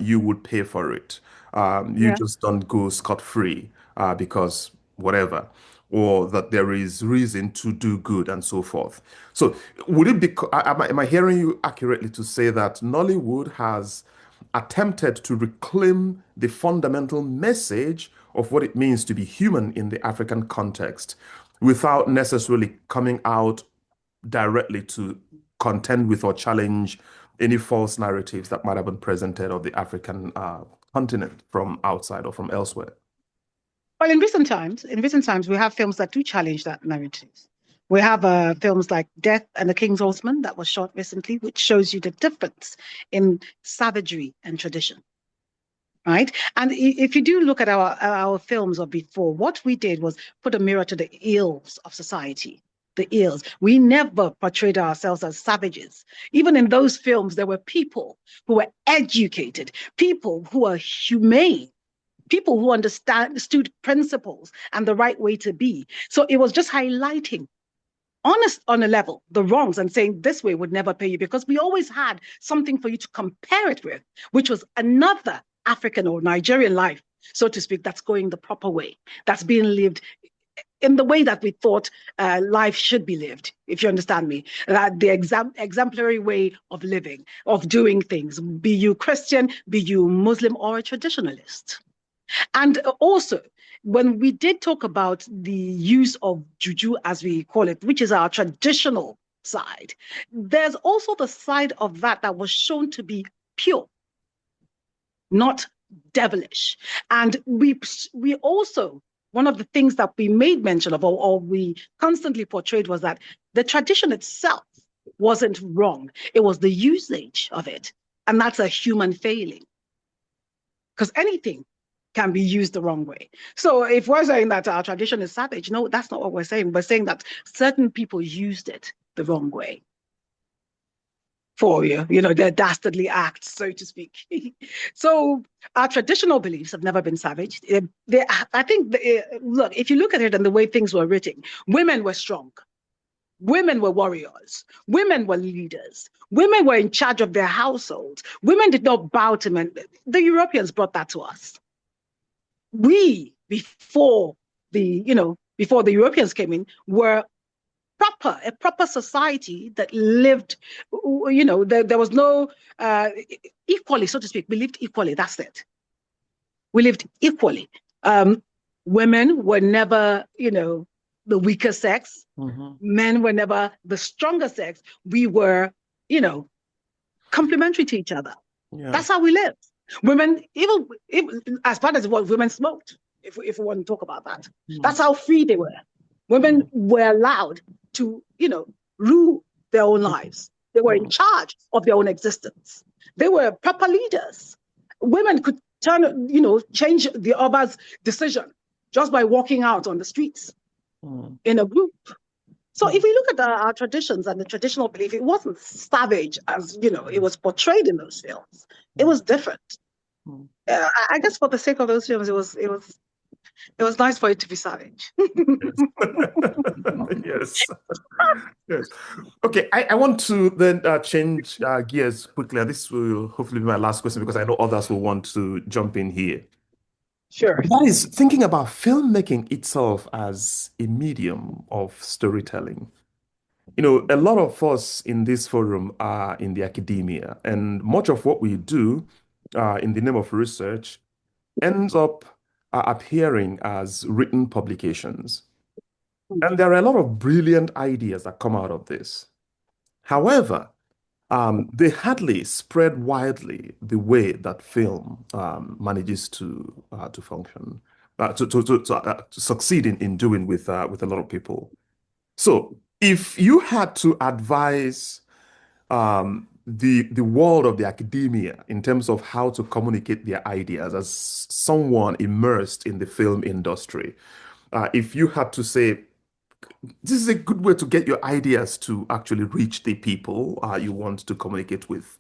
you would pay for it. You just don't go scot-free because whatever, or that there is reason to do good and so forth. So would it be, am I hearing you accurately to say that Nollywood has attempted to reclaim the fundamental message of what it means to be human in the African context, without necessarily coming out directly to contend with or challenge any false narratives that might have been presented of the African continent from outside or from elsewhere? Well, in recent times, we have films that do challenge that narrative. We have films like Death and the King's Horseman that was shot recently, which shows you the difference in savagery and tradition. Right? And if you do look at our films of before, what we did was put a mirror to the ills of society, the ills. We never portrayed ourselves as savages. Even in those films, there were people who were educated, people who are humane, people who understood principles and the right way to be. So it was just highlighting honest on a level, the wrongs, and saying this way would never pay you, because we always had something for you to compare it with, which was another African or Nigerian life, so to speak, that's going the proper way, that's being lived in the way that we thought life should be lived, if you understand me. The exemplary way of living, of doing things, be you Christian, be you Muslim or a traditionalist. And also, when we did talk about the use of juju, as we call it, which is our traditional side, there's also the side of that that was shown to be pure, not devilish. And we also, one of the things that we made mention of, or we constantly portrayed, was that the tradition itself wasn't wrong. It was the usage of it. And that's a human failing. Because anything can be used the wrong way. So if we're saying that our tradition is savage, no, that's not what we're saying. We're saying that certain people used it the wrong way for their dastardly acts, so to speak. So our traditional beliefs have never been savage. I think, look, if you look at it and the way things were written, women were strong. Women were warriors. Women were leaders. Women were in charge of their households. Women did not bow to men. The Europeans brought that to us. We, before the Europeans came in, were a proper society that lived, there was no, equally, so to speak. We lived equally, that's it. We lived equally. Women were never, the weaker sex. Mm-hmm. Men were never the stronger sex. We were, complementary to each other. Yeah. That's how we lived. Women, even as bad as it was, women smoked, if we want to talk about that. Mm. That's how free they were. Women were allowed to, rule their own lives. They were in charge of their own existence. They were proper leaders. Women could change the other's decision just by walking out on the streets in a group. So if we look at our traditions and the traditional belief, it wasn't savage as, it was portrayed in those films. It was different. I guess for the sake of those films, it was nice for it to be savage. Yes. Yes. Okay, I want to then change gears quickly. And this will hopefully be my last question, because I know others will want to jump in here. Sure. That is thinking about filmmaking itself as a medium of storytelling. A lot of us in this forum are in the academia, and much of what we do in the name of research ends up appearing as written publications. And there are a lot of brilliant ideas that come out of this. However, they hardly spread widely the way that film manages to function, to succeed in doing with a lot of people. So if you had to advise the world of the academia in terms of how to communicate their ideas as someone immersed in the film industry, if you had to say, this is a good way to get your ideas to actually reach the people you want to communicate with,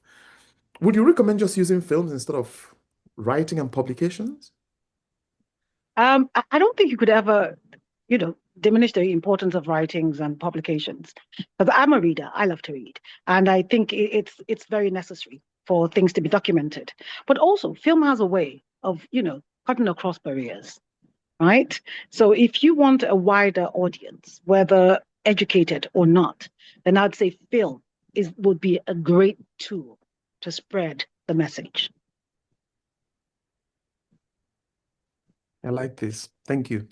would you recommend just using films instead of writing and publications? I don't think you could ever, diminish the importance of writings and publications. Because I'm a reader, I love to read, and I think it's very necessary for things to be documented. But also, film has a way of, cutting across barriers. Right? So if you want a wider audience, whether educated or not, then I'd say film would be a great tool to spread the message. I like this. Thank you.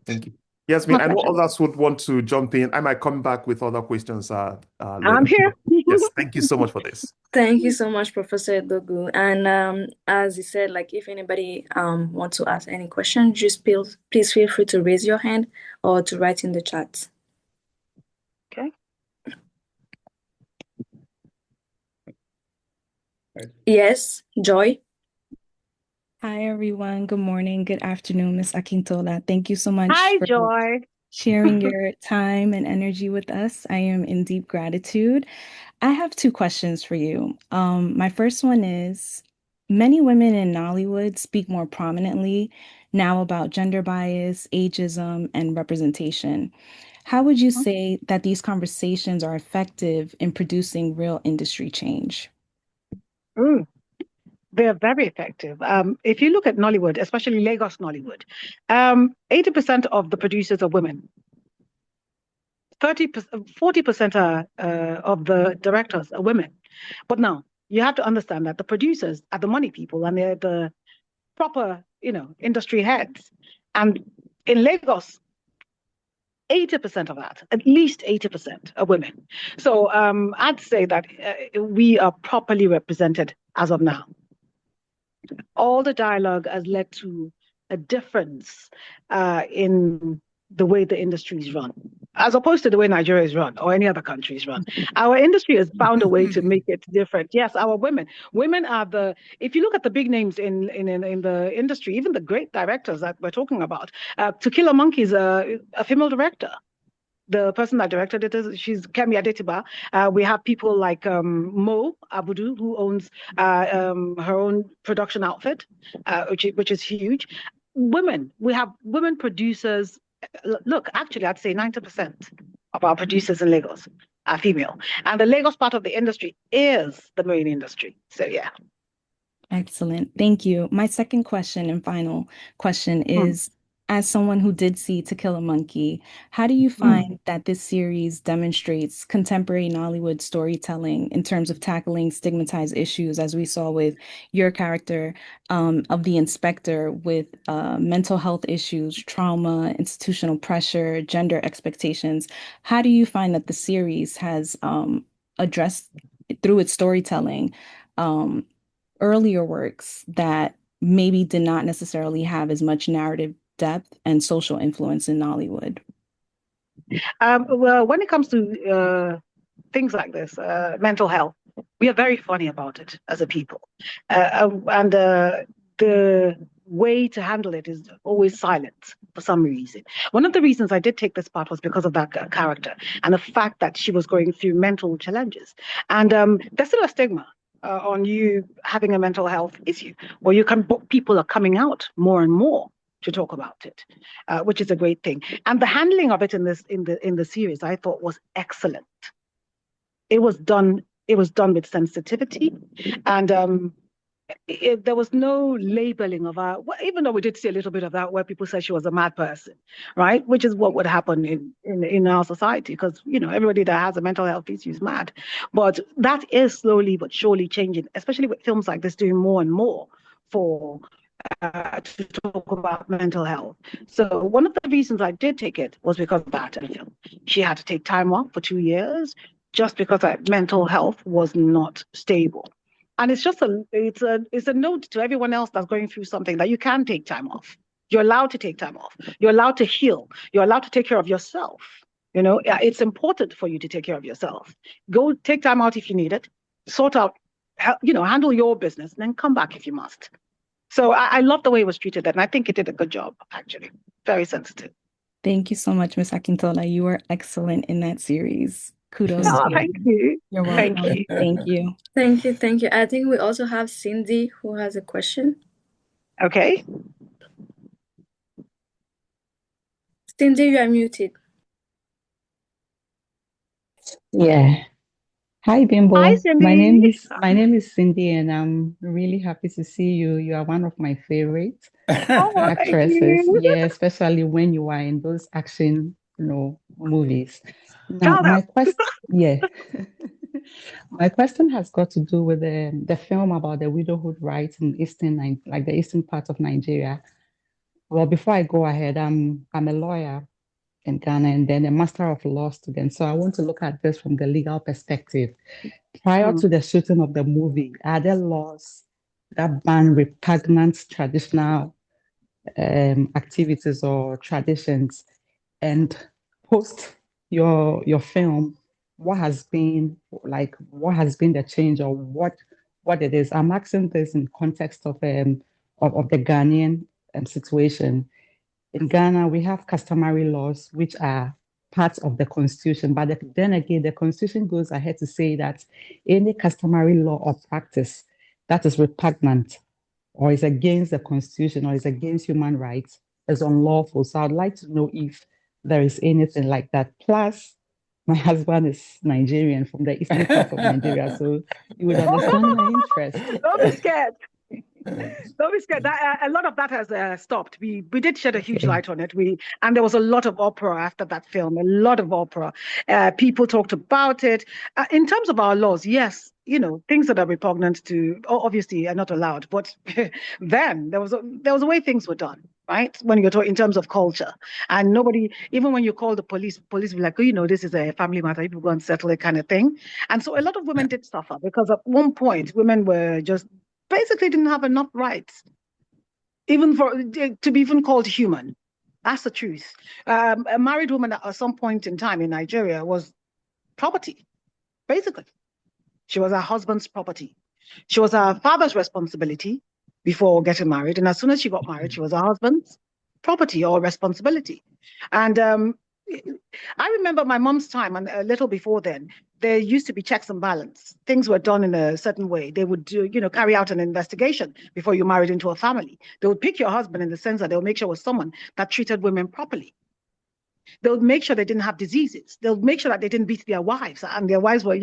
Thank you. Yasmin, I know others would want to jump in. I might come back with other questions later. I'm here. Yes, thank you so much for this. Thank you so much, Professor Dogu. And as you said, if anybody wants to ask any question, just please feel free to raise your hand or to write in the chat. Okay. Yes, Joy. Hi, everyone. Good morning. Good afternoon, Ms. Akintola. Thank you so much Hi, for Joy. sharing your time and energy with us. I am in deep gratitude. I have two questions for you. My first one is, many women in Nollywood speak more prominently now about gender bias, ageism, and representation. How would you say that these conversations are effective in producing real industry change? They're very effective. If you look at Nollywood, especially Lagos Nollywood, 80% of the producers are women. 40% of the directors are women. But now you have to understand that the producers are the money people and they're the proper, industry heads. And in Lagos, 80% of that, at least 80% are women. So I'd say that we are properly represented as of now. All the dialogue has led to a difference in the way the industry is run, as opposed to the way Nigeria is run or any other country is run. Our industry has found a way to make it different. Yes, our women are if you look at the big names in the industry, even the great directors that we're talking about, To Kill a Monkey is a female director. The person that directed it she's Kemi Adetiba. We have people like Mo Abudu, who owns her own production outfit, which is huge. We have women producers. Look, actually, I'd say 90% of our producers in Lagos are female, and the Lagos part of the industry is the marine industry. So yeah. Excellent. Thank you. My second question and final question is, as someone who did see To Kill a Monkey, how do you find that this series demonstrates contemporary Nollywood storytelling in terms of tackling stigmatized issues, as we saw with your character of the inspector with mental health issues, trauma, institutional pressure, gender expectations? How do you find that the series has addressed through its storytelling earlier works that maybe did not necessarily have as much narrative depth and social influence in Nollywood? Well, when it comes to things like this, mental health, we are very funny about it as a people. And the way to handle it is always silence for some reason. One of the reasons I did take this part was because of that character and the fact that she was going through mental challenges. And there's still a stigma on you having a mental health issue, or people are coming out more and more to talk about it, which is a great thing. And the handling of it in the series, I thought was excellent. It was done with sensitivity, and there was no labeling of her. Well, even though we did see a little bit of that, where people said she was a mad person, right? Which is what would happen in our society, because everybody that has a mental health issue is mad. But that is slowly but surely changing, especially with films like this doing more and more for to talk about mental health. So one of the reasons I did take it was because of that film. She had to take time off for 2 years just because her mental health was not stable. And it's just it's a note to everyone else that's going through something that you can take time off. You're allowed to take time off. You're allowed to heal. You're allowed to take care of yourself. It's important for you to take care of yourself. Go take time out if you need it. Sort out, handle your business, and then come back if you must. So I love the way it was treated, and I think it did a good job, actually. Very sensitive. Thank you so much, Ms. Akintola. You were excellent in that series. Kudos to you. Thank you. You're welcome. Thank you. Thank you. Thank you. I think we also have Cindy who has a question. Okay. Cindy, you are muted. Yeah. Hi, Bimbo. Hi, Cindy. My name is Cindy, and I'm really happy to see you. You are one of my favorite actresses. Yeah, especially when you are in those action, movies. Now, my question has got to do with the film about the widowhood rights in the eastern part of Nigeria. Well, before I go ahead, I'm a lawyer in Ghana and then a Master of Law student. So I want to look at this from the legal perspective. Prior to the shooting of the movie, are there laws that ban repugnant traditional activities or traditions? And post your film, what has been the change, or what it is? I'm asking this in context of the Ghanaian situation. In Ghana, we have customary laws, which are parts of the constitution. But then again, the constitution goes ahead to say that any customary law or practice that is repugnant or is against the constitution or is against human rights is unlawful. So I'd like to know if there is anything like that. Plus, my husband is Nigerian from the eastern part of Nigeria, so you would understand my interest. Don't be scared. Don't be scared. A lot of that has stopped. We did shed a huge light on it. And there was a lot of opera after that film. A lot of opera. People talked about it. In terms of our laws, yes, things that are repugnant to obviously are not allowed. But then there was a way things were done, right? When you're talking in terms of culture, and nobody, even when you call the police will be like, oh, this is a family matter. You go and settle it, kind of thing. And so a lot of women did suffer because at one point women were just basically didn't have enough rights, even to be even called human. That's the truth. A married woman at some point in time in Nigeria was property, basically. She was her husband's property. She was her father's responsibility before getting married. And as soon as she got married, she was her husband's property or responsibility. And I remember my mom's time, and a little before then, there used to be checks and balance. Things were done in a certain way. They would carry out an investigation before you married into a family. They would pick your husband in the sense that they'll make sure it was someone that treated women properly. They would make sure they didn't have diseases. They'll make sure that they didn't beat their wives, and their wives were,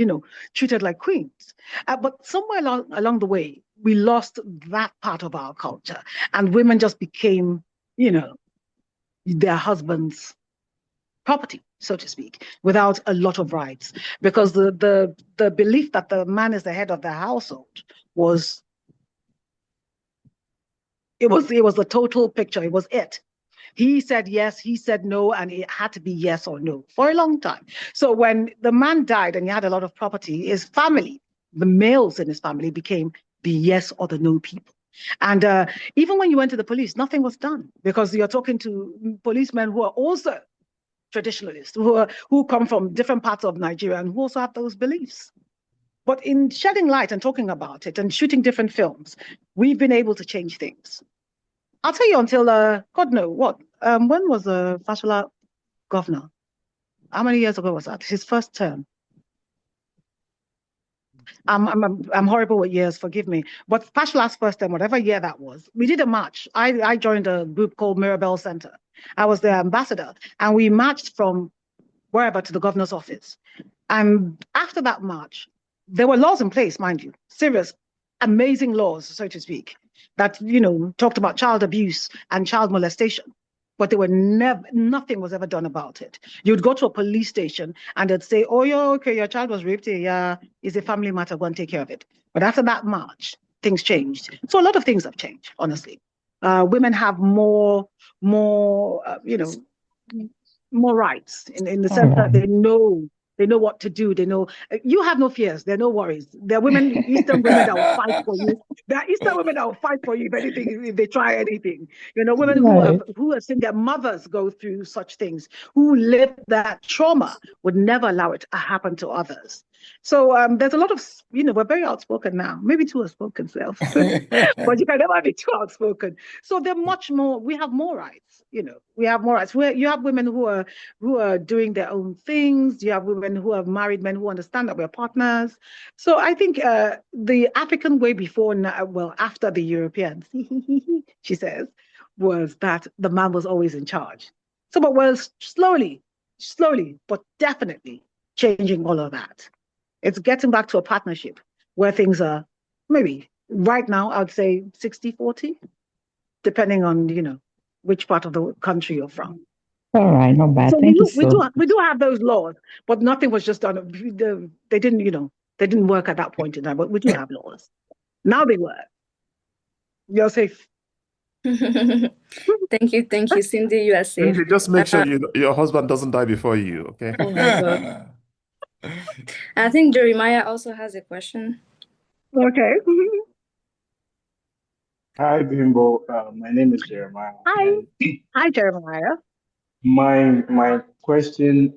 treated like queens. But somewhere along the way, we lost that part of our culture, and women just became, their husbands' property, so to speak, without a lot of rights, because the belief that the man is the head of the household was the total picture. It was it. He said yes, he said no, and it had to be yes or no for a long time. So when the man died and he had a lot of property, his family, the males in his family, became the yes or the no people. And even when you went to the police, nothing was done, because you're talking to policemen who are also traditionalists, who come from different parts of Nigeria and who also have those beliefs. But in shedding light and talking about it and shooting different films, we've been able to change things. I'll tell you until, God knows what, when was Fashola governor? How many years ago was that? His first term. I'm horrible with years, forgive me. But Fashola's first term, whatever year that was, we did a march. I joined a group called Mirabel Center. I was their ambassador, and we marched from wherever to the governor's office. And after that march, there were laws in place, mind you, serious, amazing laws, so to speak, that, talked about child abuse and child molestation. But there were nothing was ever done about it. You'd go to a police station and they'd say, oh, yeah, okay, your child was raped. Yeah, it's a family matter. Go and take care of it. But after that march, things changed. So a lot of things have changed, honestly. Women have more, more rights in the sense that they know what to do. They know you have no fears. There are no worries. There are women, Eastern women that will fight for you. There are Eastern women that will fight for you if anything, if they try anything. Women who have seen their mothers go through such things, who lived that trauma, would never allow it to happen to others. So there's a lot of, we're very outspoken now, maybe too outspoken self, but you can never be too outspoken. So they're much more, we have more rights, we have more rights. You have women who are doing their own things. You have women who have married men who understand that we're partners. So I think the African way before, after the Europeans, she says, was that the man was always in charge. So, but we're slowly, but definitely changing all of that. It's getting back to a partnership where things are maybe right now, I would say 60-40, depending on, which part of the country you're from. All right, not bad. So Thank you we do have those laws, but nothing was just done. They didn't work at that point in time, but we do have laws. Now they work. You're safe. Thank you. Cindy, you are safe. Cindy, just make sure your husband doesn't die before you, okay? Oh my God. I think Jeremiah also has a question. Okay. Hi, Bimbo. My name is Jeremiah. Hi. Hi, Jeremiah. My question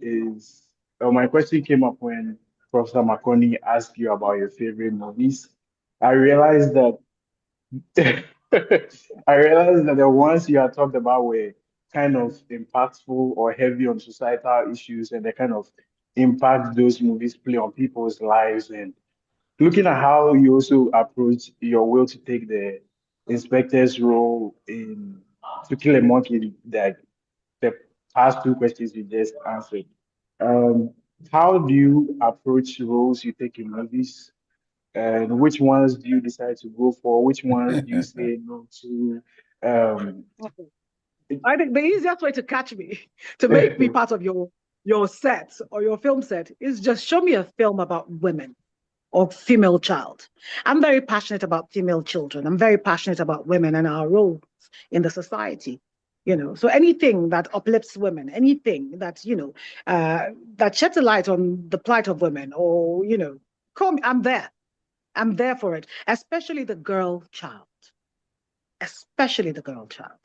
came up when Professor Makoni asked you about your favorite movies. I realized that the ones you had talked about were kind of impactful or heavy on societal issues, and the kind of impact those movies play on people's lives. And looking at how you also approach your will to take the inspector's role in To Kill a Monkey, that the past two questions you just answered. How do you approach roles you take in movies? And which ones do you decide to go for? Which ones do you say no to? Um, I think the easiest way to catch me, to make me part of your set or your film set, is just show me a film about women or female child. I'm very passionate about female children. I'm very passionate about women and our roles in the society. So anything that uplifts women, anything that that sheds a light on the plight of women, or call me, I'm there. I'm there for it, especially the girl child, especially the girl child,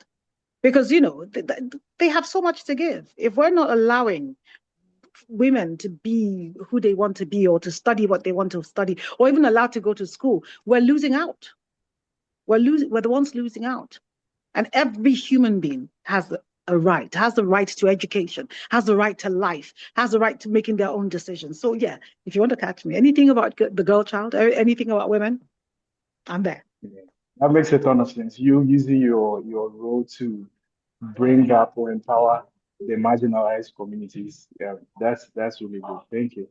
because they have so much to give. If we're not allowing women to be who they want to be, or to study what they want to study, or even allowed to go to school, we're losing out. We're the ones losing out. And every human being has has the right to education, has the right to life, has the right to making their own decisions. So yeah, if you want to catch me, anything about the girl child, anything about women, I'm there. that makes a ton of sense. You using your role to bring up or empower the marginalized communities. Yeah, that's really good. Thank you.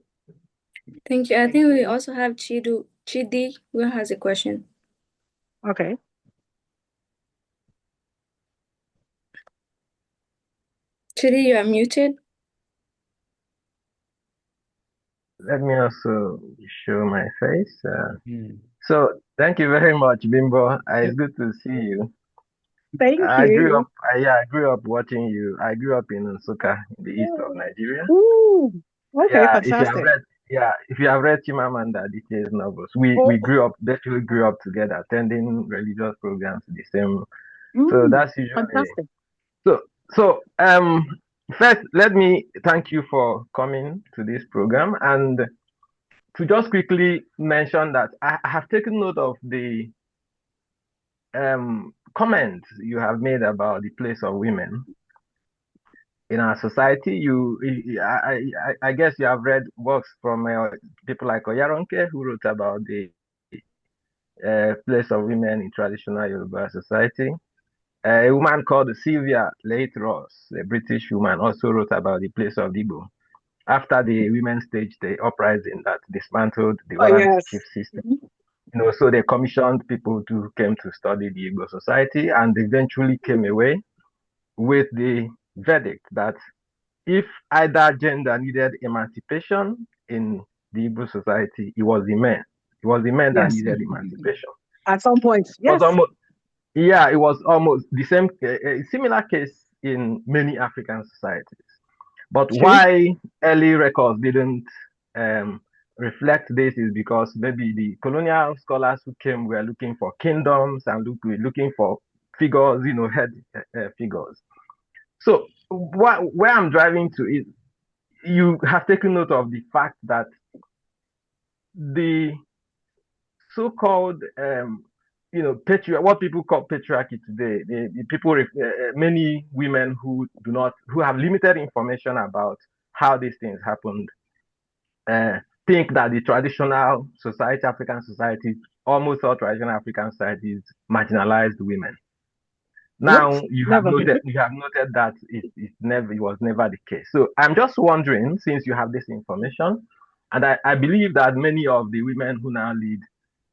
Thank you. I think we also have Chidi who has a question. Okay. Chidi, you are muted. Let me also show my face. So thank you very much, Bimbo. It's good to see you. Thank I you. grew up. I grew up watching you. I grew up in Nsukka, in the east of Nigeria. Ooh, okay, Yeah, fantastic. if you have read Chimamanda Adichie's novels, we basically grew up together, attending religious programs the same. So that's usually fantastic. So first let me thank you for coming to this program, and to just quickly mention that I have taken note of the comments you have made about the place of women in our society. I guess you have read works from people like Oyaronke, who wrote about the place of women in traditional Yoruba society. A woman called Sylvia Late Ross, a British woman, also wrote about the place of Igbo after the women staged the uprising that dismantled the warrant chief system. So they commissioned people who came to study the Igbo society, and eventually came away with the verdict that if either gender needed emancipation in the Igbo society, it was the men. It was the men that needed emancipation. At some point, yes. It was almost the same, a similar case in many African societies. But why early records didn't reflect this is because maybe the colonial scholars who came were looking for kingdoms and looking for figures, head figures. So where I'm driving to is, you have taken note of the fact that the so-called what people call patriarchy today, the people, many women who have limited information about how these things happened, think that the traditional society, African society, almost all traditional African societies marginalized women. Now you have noted that it was never the case. So I'm just wondering, since you have this information, and I believe that many of the women who now lead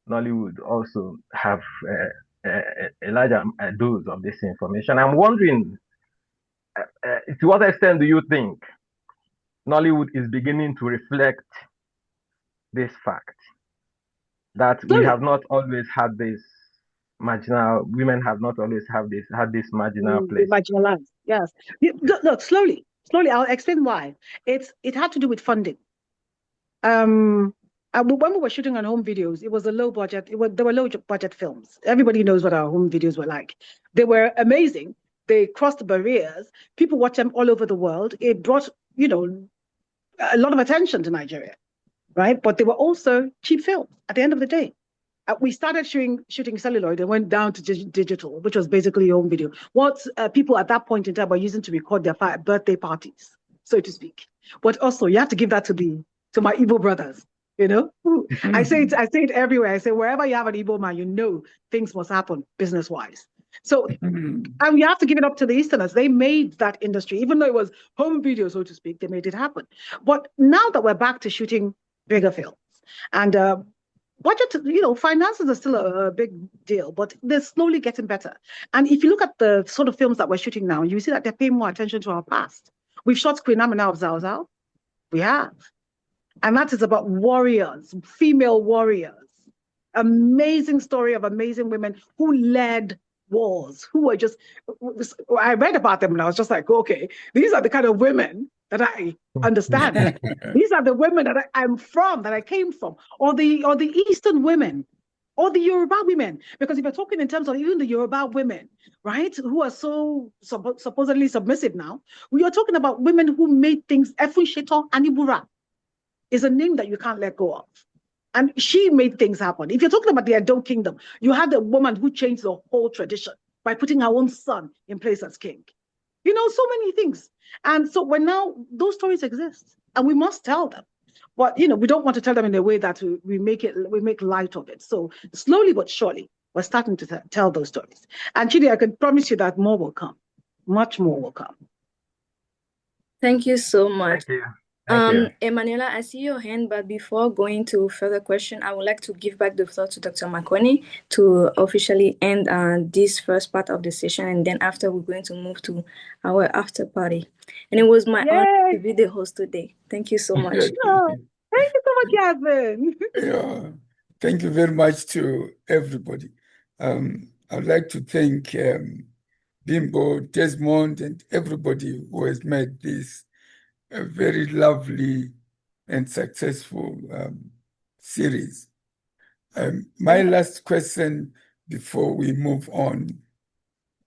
Nollywood also have a larger dose of this information. I'm wondering, to what extent do you think Nollywood is beginning to reflect this fact that we have not always had this women have not always had this marginal place? Marginalized, yes. Look, slowly, I'll explain why. It had to do with funding. When we were shooting on home videos, it was a low budget. There were low budget films. Everybody knows what our home videos were like. They were amazing. They crossed barriers. People watch them all over the world. It brought, a lot of attention to Nigeria, right? But they were also cheap films at the end of the day. We started shooting celluloid and went down to digital, which was basically home video. What people at that point in time were using to record their birthday parties, so to speak. But also, you have to give that to my Igbo brothers. I say it everywhere. I say wherever you have an Igbo man, things must happen business-wise. So, and you have to give it up to the Easterners. They made that industry, even though it was home video, so to speak, they made it happen. But now that we're back to shooting bigger films, and budget, finances are still a big deal, but they're slowly getting better. And if you look at the sort of films that we're shooting now, you see that they're paying more attention to our past. We've shot Queen Amina of Zao Zao. We have. And that is about warriors, female warriors. Amazing story of amazing women who led wars, who were just, I read about them and I was just like, okay, these are the kind of women that I understand. These are the women that I'm from, that I came from, or the Eastern women, or the Yoruba women. Because if you're talking in terms of even the Yoruba women, right, who are so supposedly submissive now, we are talking about women who made things. Efun Sheto Anibura is a name that you can't let go of. And she made things happen. If you're talking about the Edo Kingdom, you had a woman who changed the whole tradition by putting her own son in place as king. So many things. And so now those stories exist and we must tell them. But, we don't want to tell them in a way that we make light of it. So slowly but surely, we're starting to tell those stories. And Chidi, I can promise you that more will come. Much more will come. Thank you so much. Thank you. Thank you. Emanuela, I see your hand, but before going to further question, I would like to give back the floor to Dr. Makoni to officially end this first part of the session, and then after we're going to move to our after party. And it was my honor to be the host today. Thank you so much. Thank you so much, Yasmin. Yeah, thank you very much to everybody. I'd like to thank Bimbo, Desmond, and everybody who has made this a very lovely and successful series. My last question before we move on,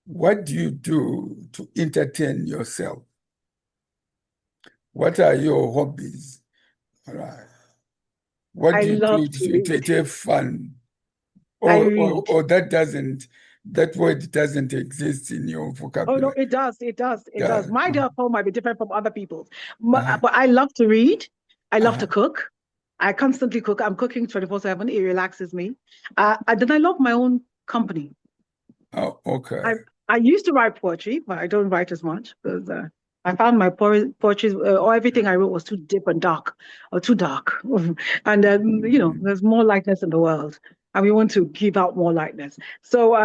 what do you do to entertain yourself? What are your hobbies? What do you do to have fun? Or that word doesn't exist in your vocabulary? Oh, no, it does. It does. It does. My day of home might be different from other people's. But I love to read. I love to cook. I constantly cook. I'm cooking 24/7. It relaxes me. And then I love my own company. Oh, okay. I used to write poetry, but I don't write as much because I found my poetry or everything I wrote was too deep and dark, or too dark. And there's more lightness in the world, and we want to give out more lightness. So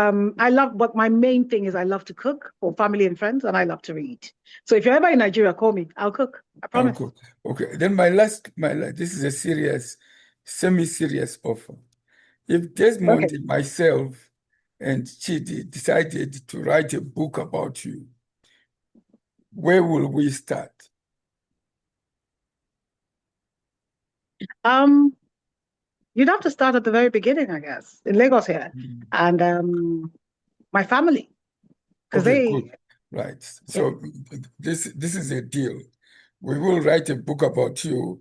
but my main thing is I love to cook for family and friends, and I love to read. So if you're ever in Nigeria, call me. I'll cook. I promise. I'll cook. Okay. Then my last, this is a semi-serious offer. If Desmond and myself and Chidi decided to write a book about you, where will we start? You'd have to start at the very beginning, I guess, in Lagos here, and my family, because good. Right. So this is a deal. We will write a book about you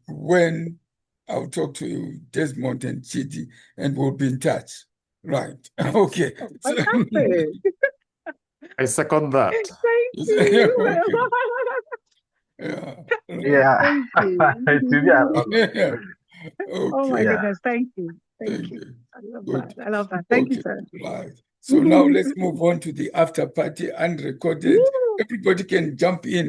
when I'll talk to Desmond and Chidi, and we'll be in touch. Right. Okay. I second that. Thank you. Yeah. Okay. Oh my goodness, thank you. Thank you. I love that. Thank you, sir. Right. So now let's move on to the after party unrecorded. Everybody can jump in.